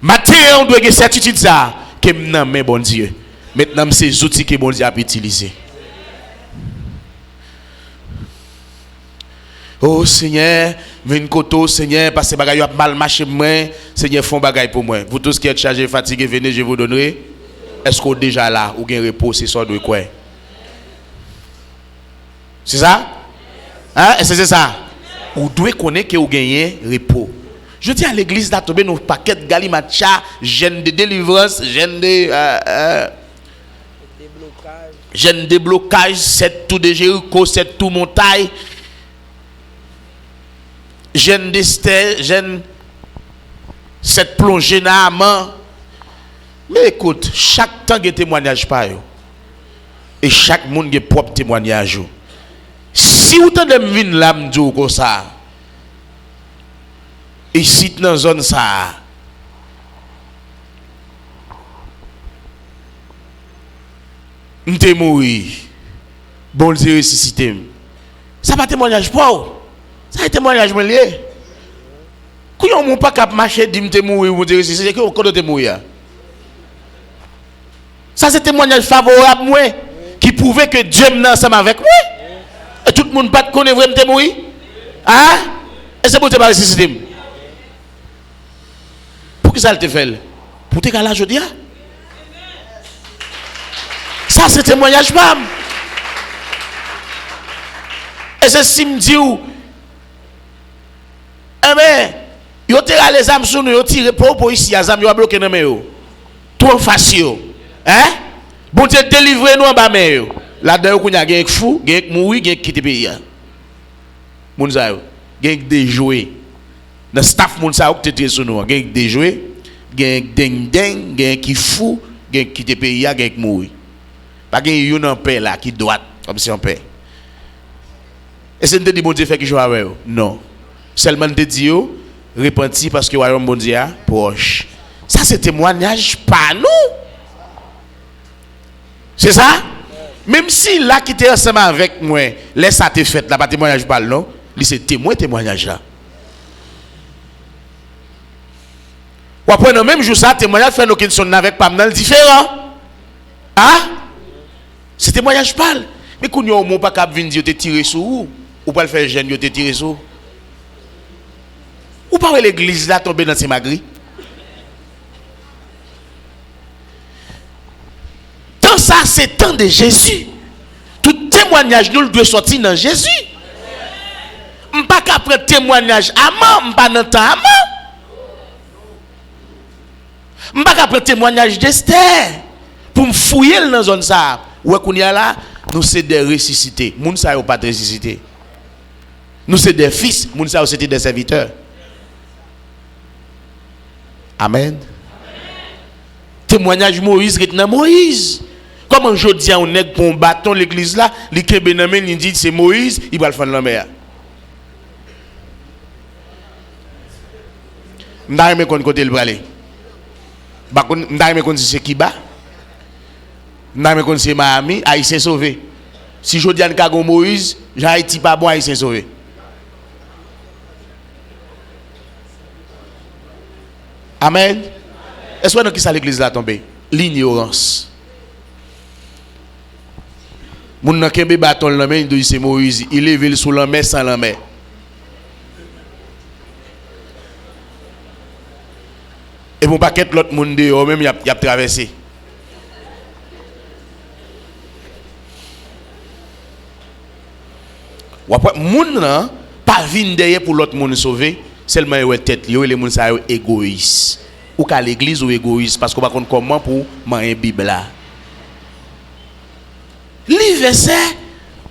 Maintenant, on doit avoir certitude ça, que maintenant, mais bon Dieu. Maintenant, c'est les outils que bon Dieu a utilisé. Oh Seigneur, viens côté Seigneur, parce que bagaille a mal marché moi, Seigneur font bagaille pour moi. Vous tous qui êtes chargés, fatigués, venez, je vous donnerai. Est-ce qu'on est déjà là ou gain repos, c'est ça de quoi? C'est ça? Hein? Est-ce que c'est ça? Vous devez connaître que vous gagnez repos. Je dis à l'église là, tomber nos paquets de galimatcha, gêne de délivrance, gêne de déblocage, c'est tout de Jéricho, c'est tout montagne, gêne d'Esther, gêne cette plongée dans l'amant. Mais écoute, chaque temps il y a témoignage par eux. Et chaque monde a propre témoignage. Si vous avez une lame comme ça, ici dans la zone ça, nous sommes morts, bon Dieu ressuscité. Ça pas témoignage pour ça a témoignage lié. Quand on ne pas cap marcher dit me mourir bon Dieu ressuscité, que on te mourir. Ça c'est témoignage favorable moi qui prouvait que Dieu est ensemble avec moi. Et tout le monde pas connaît vraiment te mourir. Hein? Et c'est pour te pas ressusciter. Pour que ça te fait? Pour te caler aujourd'hui. Ça c'est témoignage femme. Et c'est si me dit où eh ben yo tire les âmes sur nous, yo tire pour ici, les âmes yo bloqué dans yo. Trop facile. Hein? Bon Dieu délivrer nous en bas mais yo. Là-dedans qu'on y a gen fou, gen mourir, gen quitter pays. Moun sa yo, gen des jouer. Dans staff moun sa yo qui te sur nous, gen des jouer, gen ding gen qui fou, gen quitter pays, gen mourir. Pas gen yon en paix là qui droite comme si en paix. Et c'est dit bon Dieu fait qui joue avec eux. Non. Seulement te dit yo repenti parce que royaume bon Dieu proche. Ça c'est témoignage pas nous. C'est ça? Même si là qui était ensemble avec moi, laisse ça te fait là pas témoignage pas non, c'est témoignage là. Ou après dans même jour ça témoignage fait nos questions avec pas mal différent. Hein? C'est témoignage pas. Mais qu'on y a mon pas cap venir dire te tirer sur ou pas le faire jeune te tirer sur. Ou pas l'église là tomber dans ses magris. Tant ça c'est temps de Jésus. Tout témoignage nous doit sortir dans Jésus. On pas qu'après témoignage amant, on pas dans temps amant. On pas qu'après témoignage d'Esther pour me fouiller dans zone ça. Ouais qu'on y a là, nous c'est des ressuscités. Moun sa yo pas ressuscité. Nous c'est des fils, moun sa yo c'était des serviteurs. Amen. Témoignage Moïse retenant Moïse. Comment je dis on est pour un bâton l'église là, li kembe nan men il dit c'est Moïse, il va le faire dans la mer. M'da me kon côté le braler. Ba kon m'da me kon c'est Kiba. M'da me kon c'est Miami, Haïtien sauvé. Si je dis an ka gon Moïse, Haïti pas bon Haïtien sauvé. Amen. Est-ce que qui ça l'église là tombé? L'ignorance. Moun nan kembe bâton la main, il dit c'est Moïse, il lève sous la mer sans la mer. Et mon paquet l'autre monde dehors même il a traversé. Ou après moun nan pas vinn derrière pour l'autre monde sauver, seulement il tête li, les moun sa égoïste. Ou qu'à l'église ou égoïste parce qu'on va connaître comment pour manger Bible là. Les versets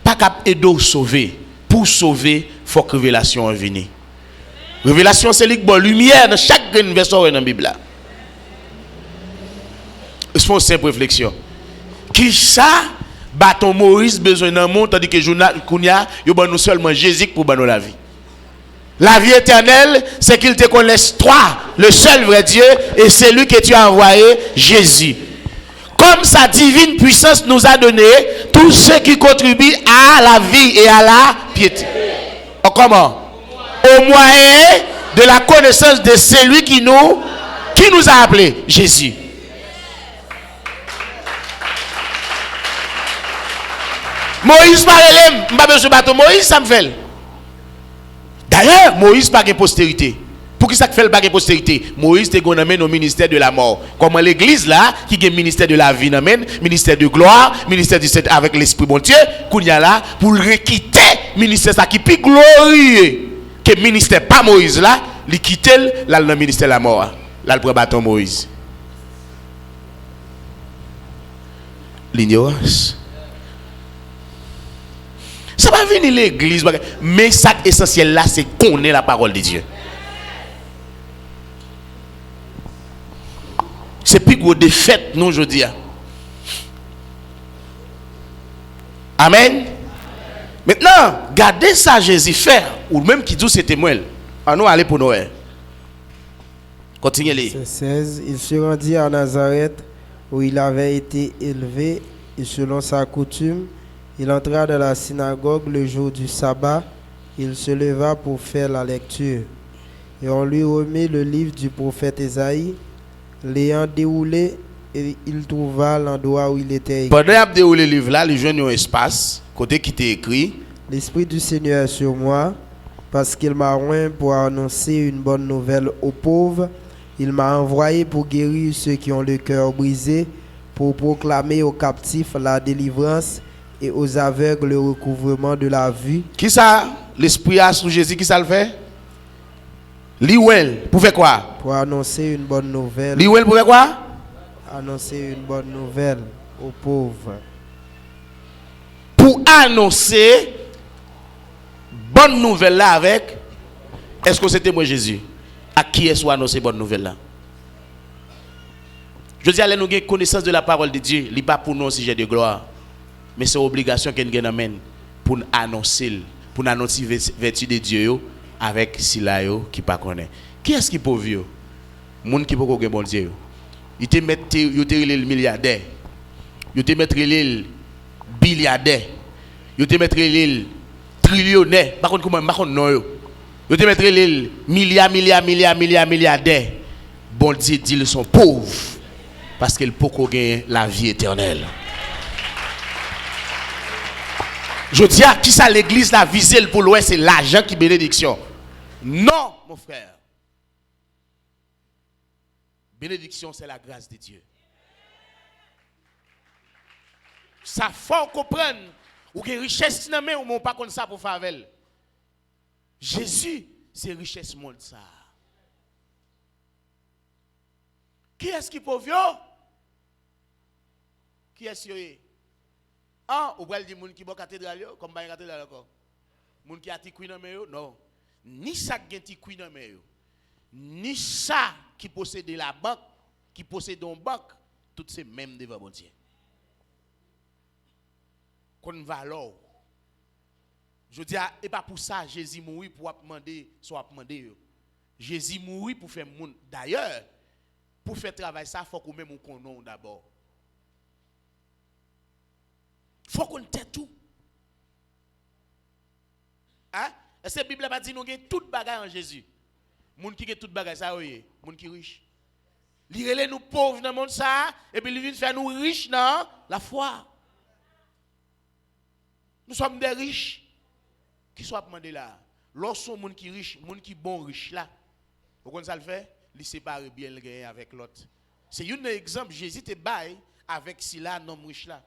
pas cap aider sauver. Pour sauver, faut que révélation vienne. Révélation c'est li bon lumière dans chaque verset dans la Bible là. C'est une simple réflexion. Qui ça bâton Moïse besoin d'un monde tandis que journal Kounia yo ban nous seulement Jésus pour ban la vie. La vie éternelle, c'est qu'il te connaisse toi, le seul vrai Dieu, et c'est lui que tu as envoyé, Jésus. Comme sa divine puissance nous a donné tout ce qui contribue à la vie et à la piété. Oh, comment? Au moyen de la connaissance de celui qui nous a appelés, Jésus. Moïse parle, pas besoin de bateau. Moïse, ça me fait. D'ailleurs, Moïse n'a pas de postérité. Pour qui ça fait le pas de postérité? Moïse te gonamène au ministère de la mort. Comme l'église là, qui est ministère de la vie, ministère de gloire, ministère du Saint avec l'Esprit bon Dieu, qu'on y a là, pour le quitter, ministère ça qui est plus glorieux que ministère pas Moïse là, il quitte là dans le ministère de la mort. Là, il prend bâton Moïse. L'ignorance. Ça va venir l'église, mais ça essentiel là, c'est connaître la parole de Dieu. C'est plus gros défaite, nous, je dis. Amen. Maintenant, gardez ça, Jésus faire, ou même qui dit c'était moi. À nous aller pour Noël. Continuez-les. Verset 16. Il se rendit à Nazareth, où il avait été élevé, et selon sa coutume, il entra dans la synagogue le jour du sabbat. Il se leva pour faire la lecture. Et on lui remit le livre du prophète Ésaïe. L'ayant déroulé, et il trouva l'endroit où il était écrit. Pendant qu'il a déroulé le livre là, les jeunes ont un espace, côté qui était écrit. L'Esprit du Seigneur est sur moi, parce qu'il m'a oint pour annoncer une bonne nouvelle aux pauvres. Il m'a envoyé pour guérir ceux qui ont le cœur brisé, pour proclamer aux captifs la délivrance et aux aveugles le recouvrement de la vue. Qui ça? L'Esprit a sous Jésus, qui ça le fait? Liwell, pour faire quoi? Pour annoncer une bonne nouvelle. Liwell, pour faire quoi? Annoncer une bonne nouvelle aux pauvres. Pour annoncer bonne nouvelle là avec. Est-ce que c'était moi Jésus? À qui est-ce qu'on annoncer bonne nouvelle là? Je dis, allez nous avoir connaissance de la parole de Dieu. Ce n'est pas pour nous un sujet de gloire. Mais c'est une obligation qu'on a pour annoncer vertu de Dieu avec Sila qui ne connaît pas. Qui est-ce qui est pauvre? Les gens qui ne connaissent pas bon Dieu. Ils te mettent le milliardaire. Ils te mettent le milliardaire. Ils te mettent le trillionnaire. Par contre, comment non? Ils te mettent le milliardaire. Bon Dieu dit qu'ils sont pauvres. Parce qu'ils peuvent gagner la vie éternelle. Je dis à qui ça l'église la visée pour l'ouest, c'est l'argent qui bénédiction. Non, mon frère. Bénédiction, c'est la grâce de Dieu. Ça faut comprendre. Ou que richesse n'a mais ou pas comme ça pour faire avec. Jésus, c'est richesse monde ça. Qui est-ce qui pauvre? Qui est-ce qui est? Ah, ou bien des gens qui sont cathédrale, comme pas cathédrale encore. Moun qui a ti dans main non. Ni ça qui ti dans main ni ça qui possède la banque, qui possède une banque, toutes ces mêmes devant bon Dieu. Qu'on valeur. Je dis et pas pour ça Jésus mourit pour demander soit demander. Jésus mourit pour faire monde. D'ailleurs, pour faire travail ça, faut qu'on même qu'on d'abord. Faut qu'on tête tout. Hein? Est-ce que la Bible n'a pas dit nous avons toute bagaille en Jésus? Moun qui a toute bagaille ça oui, moun qui riche. Li relè nous pauvres dans le monde ça et puis il vient faire nous riches dans la foi. Nous sommes des riches qui sont demandés là. Lorsqu'on moun qui riche, moun qui bon riche là. Vous connaissez ça le fait? Il sépare bien le gain avec l'autre. C'est un exemple Jésus te bail avec Sila non riche là.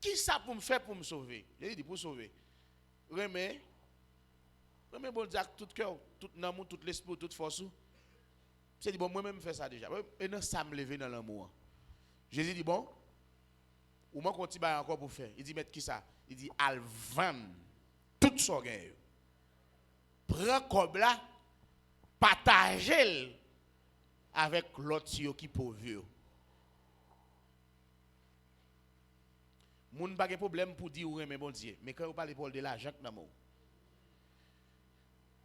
Qui ça pour me faire pour me sauver? Il dit pour sauver. Remets bon Dieu tout cœur, tout amour, tout l'esprit, toute force. C'est dit bon moi même faire ça déjà. Et non ça me lever dans l'amour. Jésus dit bon ou moi continue encore pour faire. Il dit mettre qui ça? Il dit al vendre tout son gain. Prends comme là partager avec l'autre qui pauvre. Moun pas de problème pour dire mais bon Dieu, mais quand vous parlez de l'argent d'amour.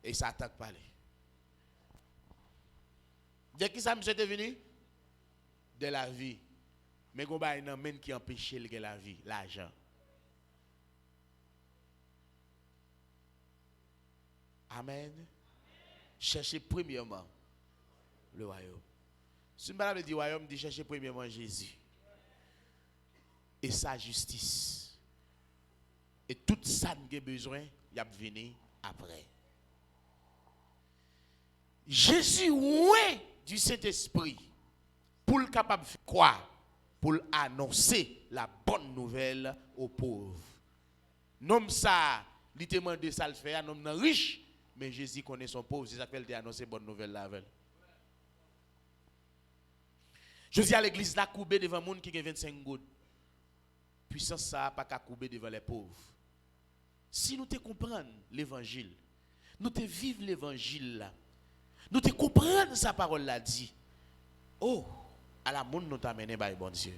Et ça attaque parler. De qui ça monsieur est venu? De la vie. Mais il y a un homme qui empêche la vie, l'argent. Amen. Cherchez premièrement le royaume. Si je parle du royaume, je chercher premièrement Jésus. Et sa justice. Et tout ça que j'ai besoin, il y a venir après. Jésus, ouais, du Saint-Esprit, pour le capable de faire quoi? Pour annoncer la bonne nouvelle aux pauvres. Non, ça, il demande ça le faire, non, riche, Mais Jésus connaît son pauvre, c'est ça qu'elle t'a annoncé bonne nouvelle là avec. Je dis à l'église là, couper devant monde qui a 25 gouttes. Puissance ça pas qu'à couper devant les pauvres. Si nous te comprenons l'évangile, nous te vivons l'évangile là, nous te comprenons sa parole là dit. Oh, à la monde nous t'amener par bon Dieu.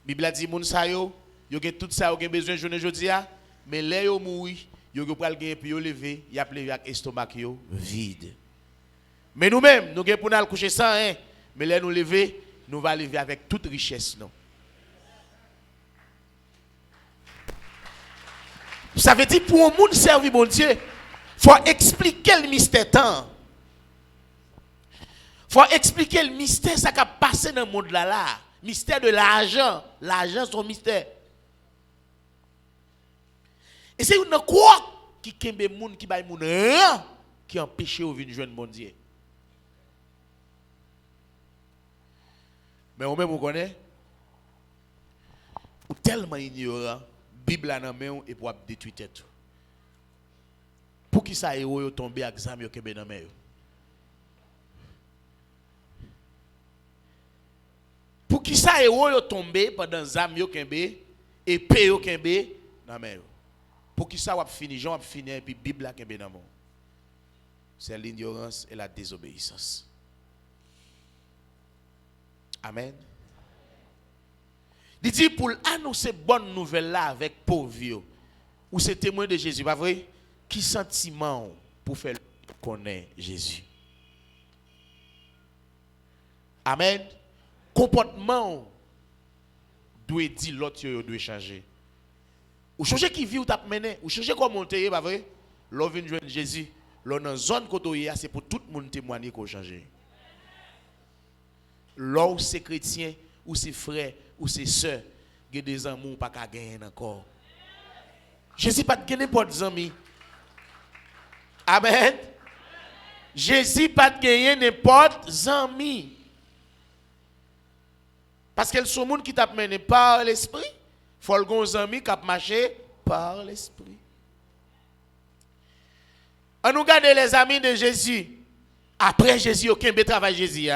Bible a dit moun sa yo gen tout ça yo gen besoin journée jodi a, mais les yo mouri, yo pral gen puis yo lever, y a levé avec estomac yo vide. Mais nous-mêmes, nous gen pour nous coucher sans hein, mais les nous lever, nous va lever avec toute richesse non. Ça veut dire pour un monde servir bon Dieu, faut expliquer le mystère temps. Faut expliquer le mystère ça qui a passé dans le monde là. Mystère de l'argent. L'argent, c'est un mystère. Et c'est une quoi qui kembe moun qui bay moun rien qui empêche ou venir joindre bon Dieu. Mais on même vous connaît ou tellement ignorant, Bible là dans main et pour détruire tête. Pour qui ça héros yo tomber avec zam yo kembe dans main yo. Pour qui ça héros yo tomber pendant zam yo kembe épée yo kembe dans main yo. Pour qui ça va finir Jean va finir et puis Bible là kembe dans main. C'est l'ignorance et la désobéissance. Amen. Il dit pour annoncer bonne nouvelle là avec pauvre ou c'est témoin de Jésus, pas vrai? Qui sentiment pour faire connaître Jésus? Amen. Comportement doit dire l'autre doit changer. Ou changer qui vit ou t'a mené, ou changer comment monter, pas vrai? L'on vient joindre Jésus, l'on dans zone côté c'est pour tout le monde témoigner qu'on changer. L'on c'est chrétien ou c'est frère ou c'est sœur, il y a des amours pas qu'à gagner encore. Jésus pas de gagner n'importe des amis. Amen. Jésus pas de gagner n'importe des amis. Parce que le monde qui t'a mené par l'esprit, faut le des amis qui a marché par l'esprit. On nous garde les amis de Jésus. Après Jésus, aucun travail Jésus.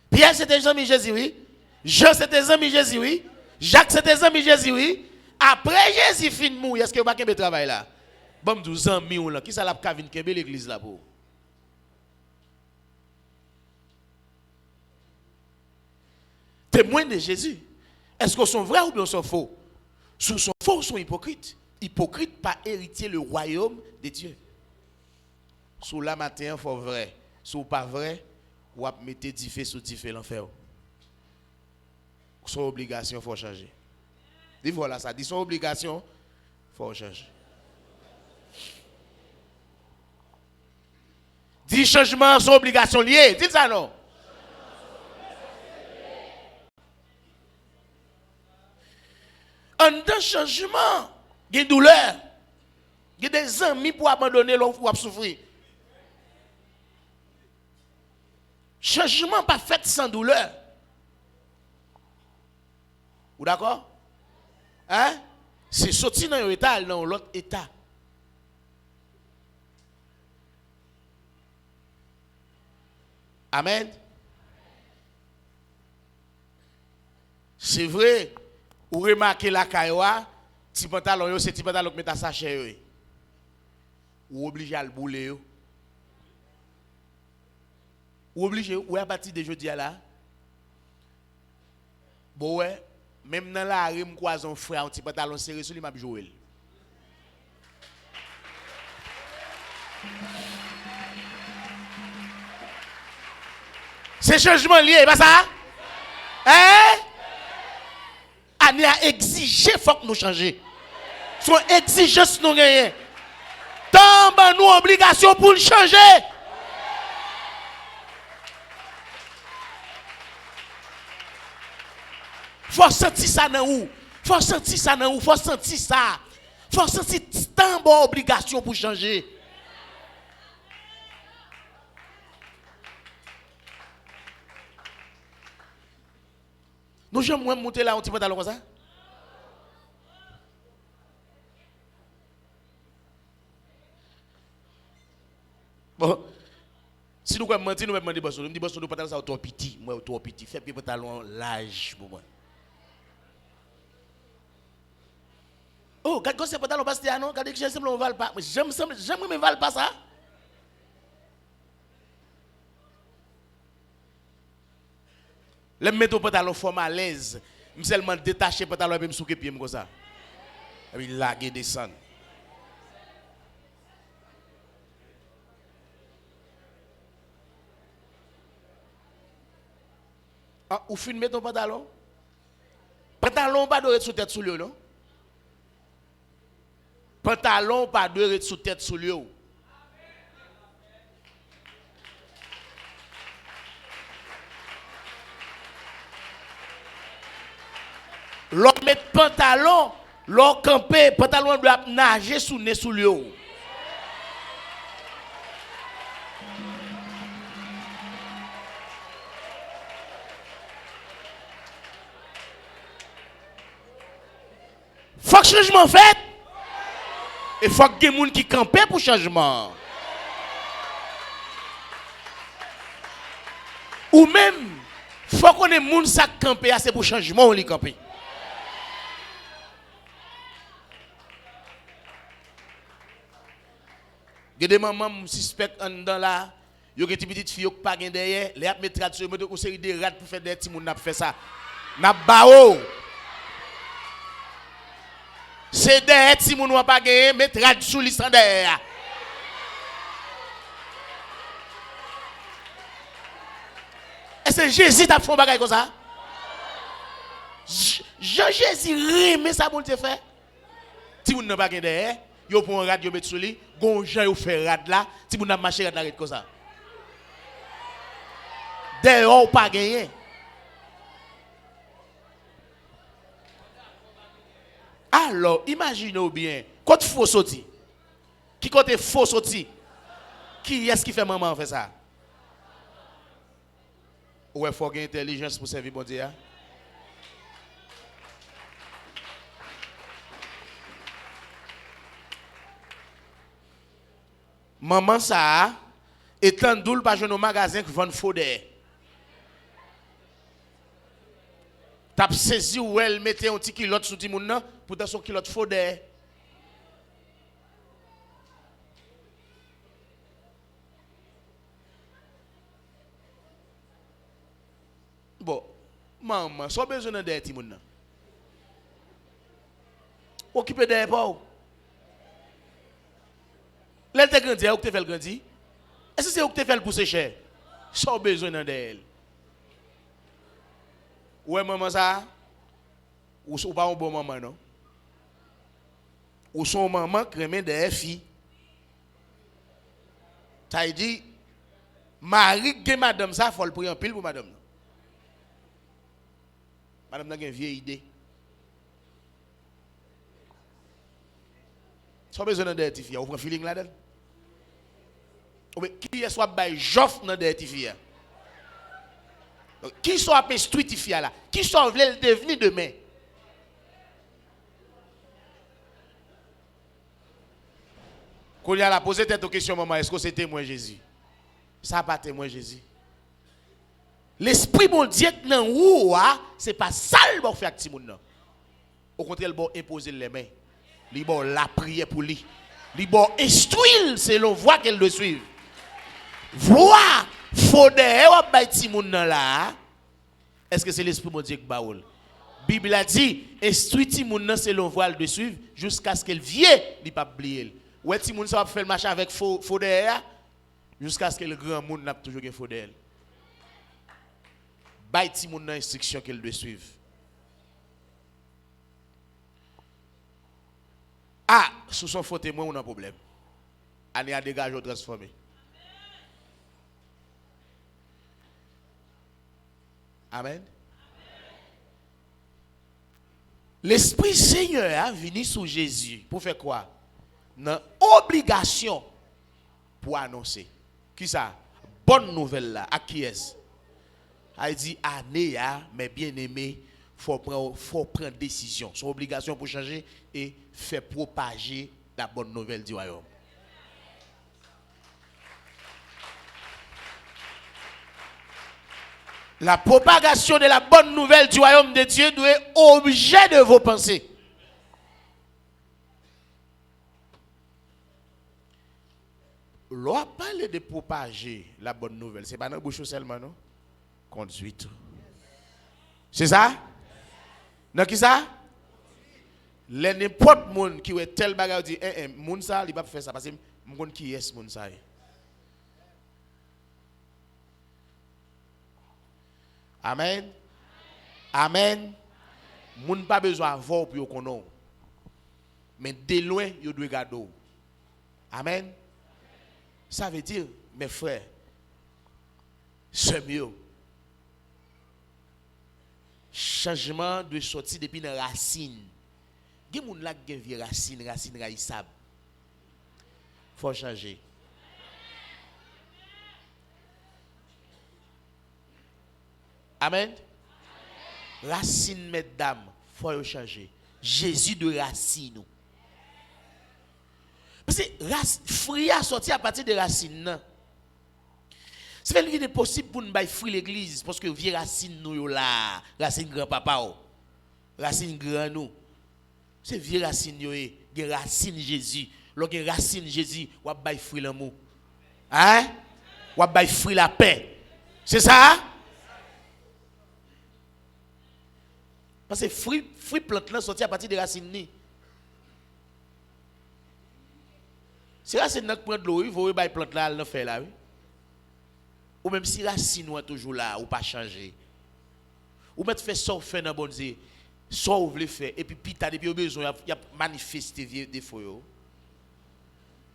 Pierre c'était ami Jésus, oui. Jean c'était ami Jésus, oui. Jacques c'était ami Jésus, oui. Après Jésus fin mou, est-ce que vous pas qu'un travail là? Bon 12 ans mi ou là, qui ça l'a ka vinn kembe l'église là pour? Témoin de Jésus. Est-ce qu'ils sont vrais ou bien sont faux? Sont faux ou sont hypocrites? Hypocrites pas héritier le royaume de Dieu. Sous la matin, il faut vrai. Sous pas vrai, ou à mettre diffé sous diffé l'enfer. Son obligation, il faut changer. Dis voilà ça, dit son obligation, il faut changer. Dis changement, son obligation liée. Dis ça non. En d'un changement, il y a une douleur. Il y a des amis pour abandonner l'autre ou souffrir. Changement pas fait sans douleur. Vous d'accord? Hein? C'est sorti dans un état, dans l'autre état. Amen. C'est vrai. Vous remarquez la caïwa, petit pantalon, c'est petit pantalon qui met à sachet. Ou obligé à le bouler. Ou obligé, ou à partir de jeudi là. Bon ouais, même dans la rue, je croise un frère, un petit pantalon serré sur lui, m'a joué. C'est changement lié, pas ça? Hein? On a exigé, il faut que nous changions. Son exigence nous gagnons. Tant nous obligation pour le changer. Faut sentir ça dans où? Faut sentir ça dans où? Faut sentir ça. Faut sentir tant bonne obligation pour changer. Nous j'aime monter là un petit peu dans le comme ça. menti, nous demander boss, nous dit boss, nous pantalon ça trop petit, moi trop petit, fait puis pantalon large pour moi. Oh, quand c'est pantalon pasteur non, quand j'ai simplement val pas, j'aime me val pas ça. Le mettre au pantalon forme à l'aise, me seulement détacher pantalon et me souquer pied comme ça. Et puis laguer descendre. Ah, ou fin mettre ton pantalon? Pantalon pas de sous tête sous lui non? Pantalon pas de sous tête sous lui. L'on met pantalon, l'on camper, pantalon doit nager sous nez sous lui. Faut que changement fait. Et faut que des gens qui campent pour changement. Ou même, faut qu'on ait des gens qui campent, c'est pour changement qui campent. Il y a des mamans suspectes dans là, il y a des petites filles qui pas derrière, les mettre tradition, mettre une série de rats pour faire des petits moun n'a fait ça. N'a bao. C'est des petits moun n'a pas gagné, mettre rats sous l'istan derrière. Est-ce que Jésus t'a fait un bagage comme ça? Jésus remet ça pour te faire. Si vous n'avez pas gagné derrière, vous prenez un rad, vous mettez sur lui, vous faites un rad là, si vous n'avez pas marché, vous comme ça. D'ailleurs, vous pas gagné. Alors, imaginez bien, quand il faut sortir, qui quand il faut sortir, qui est-ce qui fait maman faire ça? Ouais, il faut gagner intelligence pour servir bon Dieu. Maman ça, étant doule pas jeune au magasin qui vend faux d'air. T'as saisi où elle mettait un petit kilote sous ti moun pour dans son kilote faux d'air. Bon, maman, so besoin d'air ti moun. Occupé d'air pas. L'elle te grandi, où te fait le grandi? Est-ce que c'est où te fait le pousser cher? Sans besoin d'elle. Ouais, maman, ça? Ou pas un bon maman, non? Ou son maman qui remet des filles. Ça dit, Marie, que madame, ça, il faut le prendre en pile pour madame. Madame a une vieille idée. Sans besoin d'elle, tes filles. Vous prenez feeling là-dedans? Qui est soit by Joff dans des filles? Qui soit appelé street filles là? Qui soit voulait le devenir demain? Quand il a la posé cette question, maman, est-ce que c'est témoin Jésus? Ça n'a pas témoin Jésus. L'esprit bon Dieu dans ou c'est pas ça le bon faire petit monde. Au contraire, le bon imposer les mains. Il bon la prière pour lui. Il bon instruire selon voie qu'elle le suive. Voix faut derrière petit monde là. Est-ce que c'est l'esprit bon Dieu qui baoul? Bible a dit instruit ti monde selon voie de suivre jusqu'à ce qu'elle vienne, il pas oublier. Ouais ti monde ça va faire le marché avec faux derrière jusqu'à ce que le grand monde n'a toujours un faux derrière. Bay ti monde instruction qu'elle doit suivre. Ah, sous son faux témoin on a un problème. Année à dégager ou transformer. Amen. L'Esprit Seigneur a venu sur Jésus pour faire quoi? Une obligation pour annoncer. Qui ça? Bonne nouvelle là. À qui est-ce? Il dit, année, mais bien aimé, faut prendre décision. Son obligation pour changer et faire propager la bonne nouvelle du royaume. La propagation de la bonne nouvelle du royaume de Dieu doit être objet de vos pensées. L'on parle de propager la bonne nouvelle. Ce n'est pas dans la bouche seulement, non? Conduite. C'est ça? Non, qui ça? N'importe monde qui est tel bagage dit, moun ça, il va pas faire ça parce que moun qui est moun ça. Amen. Amen. Moun pas besoin de voir pour qu'on ait. Mais de loin, il doit garder. Amen. Ça veut dire, mes frères, c'est mieux. Changement doit sortir depuis la racine. Il y a des gens qui ont racine raïsable. Il faut changer. Amen. Racine, mesdames, il faut changer. Jésus de racine. Parce que fruit a sorti à partir de racines. C'est fait qu'il est possible pour nous faire fruit l'église parce que vieux racines nous là, racine grand-papa, racine grand nous. C'est vieux racines yo, des racines Jésus. Lorsque racine Jésus, on va faire fruit l'amour. Hein? On va faire fruit la paix. C'est ça? Parce que fruit plante là sorti à partir des racines ni. Si racine qui prend de l'eau, il faut que plante là elle fait là. Ou même si racine est toujours là ou pas changer. Ou mettre fait ça fait dans bon Dieu. Ça vous voulez faire et puis pita depuis besoin il y a manifester vieux défaut.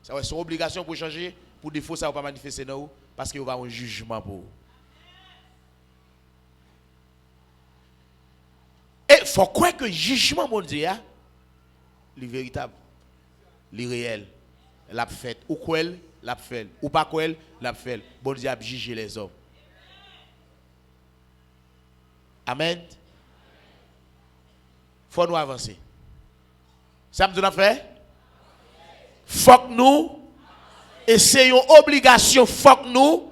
Ça va son obligation pour changer pour défaut ça va pas manifester non parce qu'il va avoir un jugement pour. Et faut croire que le jugement mon Dieu le véritable, le réel, l'a fait ou quoi l'a fait ou pas quoi l'a fait. Bon Dieu a jugé les hommes. Amen. Faut nous avancer. Ça me donne fait? Faut que nous essayons obligation, faut que nous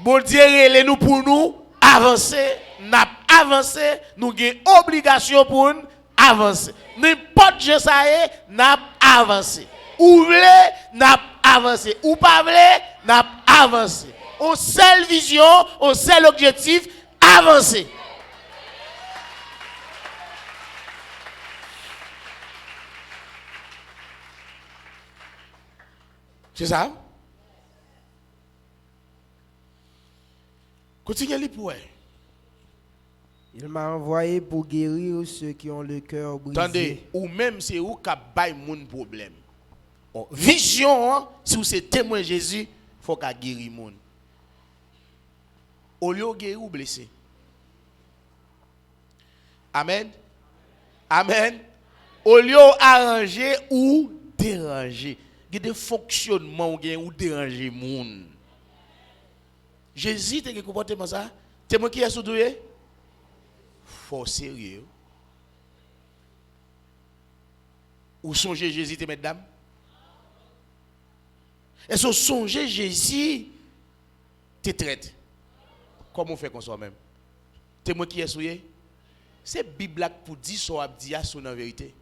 bon Dieu relève nous pour nous avancer, n'a avancer, nous avons obligation pour nous avancer. N'importe quoi ça est, n'a avancer. Ou voulez, n'a avancer. Ou pas voulez, n'a avancer. On seule vision, on seul objectif, avancer. C'est ça? Continuez pour elle. Il m'a envoyé pour guérir ceux qui ont le cœur brisé. Attendez, ou même c'est où qui baille mon problème. Vision, hein, si vous êtes témoin de Jésus, il faut qu'il guérisse mon. Au lieu de guérir ou blesser. Amen. Amen. Au lieu d'arranger ou déranger. Il y a des fonctionnements ou déranger moun. Jésus, tu as un comportement ça? Tu es qui est soudoué? Faut sérieux. Ou songez Jésus, mesdames? Est-ce que songez Jésus, te traite? Comment on fait comme ça même? Tu es qui est soudoué? C'est la Bible pour dire ce qu'on dit sur la vérité.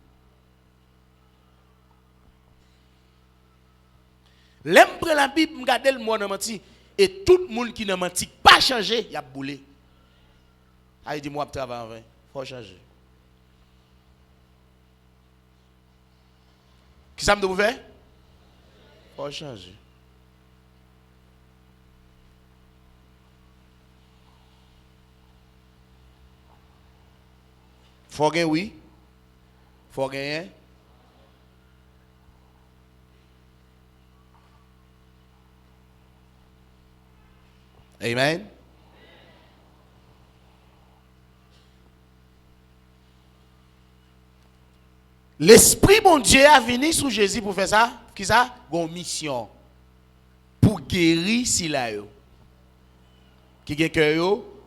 L'aime prendre la Bible, regarder le monde menti et tout le monde qui n'a menti pas changé, il a boulé. Ah, il dit moi travailler en vain, faut changer. Qui ça me doit faire? Faut changer. Faut gagner oui. Faut gagner. Amen. L'Esprit mon Dieu a venu sur Jésus pour faire ça. Qui ça? Une mission. Pour guérir si là yo. Qui a cœur yo?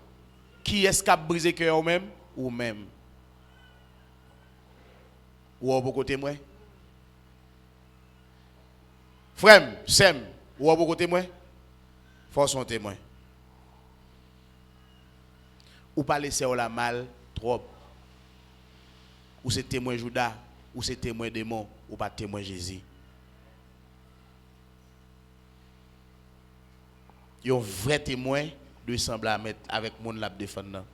Qui est-ce qui a brisé cœur même? Ou même. Ou au côté moi? Frère, Sem, ou au côté moi? Faut son témoin. ou pas laisser la mal trop. Ou c'est témoin Judas, ou c'est témoin démon, ou pas témoin Jésus. Il y a un vrai témoin de sembler avec mon lab défendant.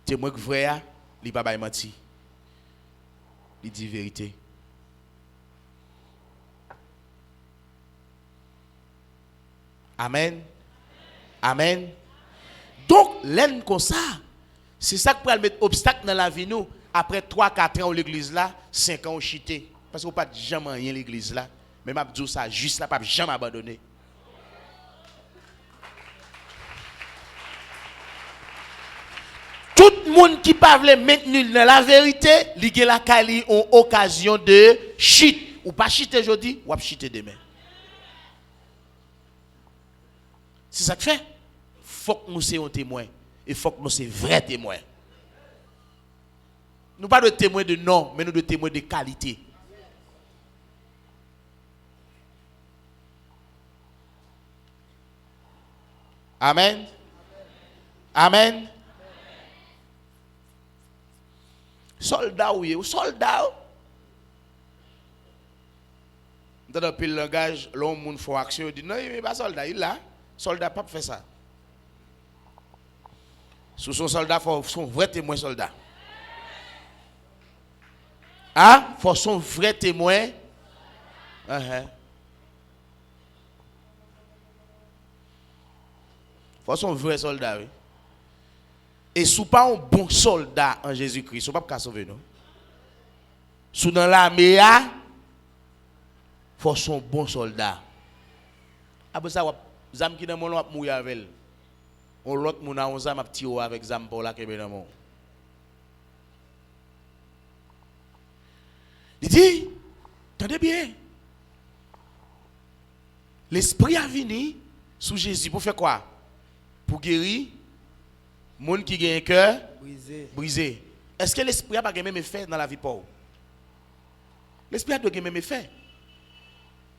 Témoin vrai, il pas menti. Il dit vérité. Amen. Amen. Donc, l'aine comme ça, c'est ça qui peut mettre obstacle dans la vie nous. Après 3-4 ans au l'église là, 5 ans au chité. Parce qu'on pas jamais rien l'église là. Mais m'a dit ça juste là, pas jamais abandonner. Tout le monde qui parle maintenir dans la vérité, il a une occasion de chute. Ou pas chiter aujourd'hui, ou pas chiter demain. C'est ça que fait. Faut que nous soyons témoins. Et faut que nous soyons vrais témoins. Nous pas de témoins de nom, mais nous de témoins de qualité. Amen. Amen. Soldat ou soldat. Dans le pile langage, l'homme fait action, il dit non, il n'est pas soldat, il là. Soldat pas fait ça. Sous son soldat, il faut son vrai témoin soldat. Ah, il faut son vrai témoin. Faut son vrai soldat, oui. Et si pas un bon soldat en Jésus-Christ, si pas qu'à sauver nous. Si dans l'armée, faut son bon soldat. Après ça, zam qui dans mon lot mourir avec elle. On l'autre mon a on zam a petit avec zam pour la kebe dans mon. Il dit, attendez bien. L'esprit a venu sous Jésus pour faire quoi? Pour guérir monde qui a un cœur brisé. Est-ce que l'esprit a pas le même effet dans la vie pour? L'esprit a le même effet.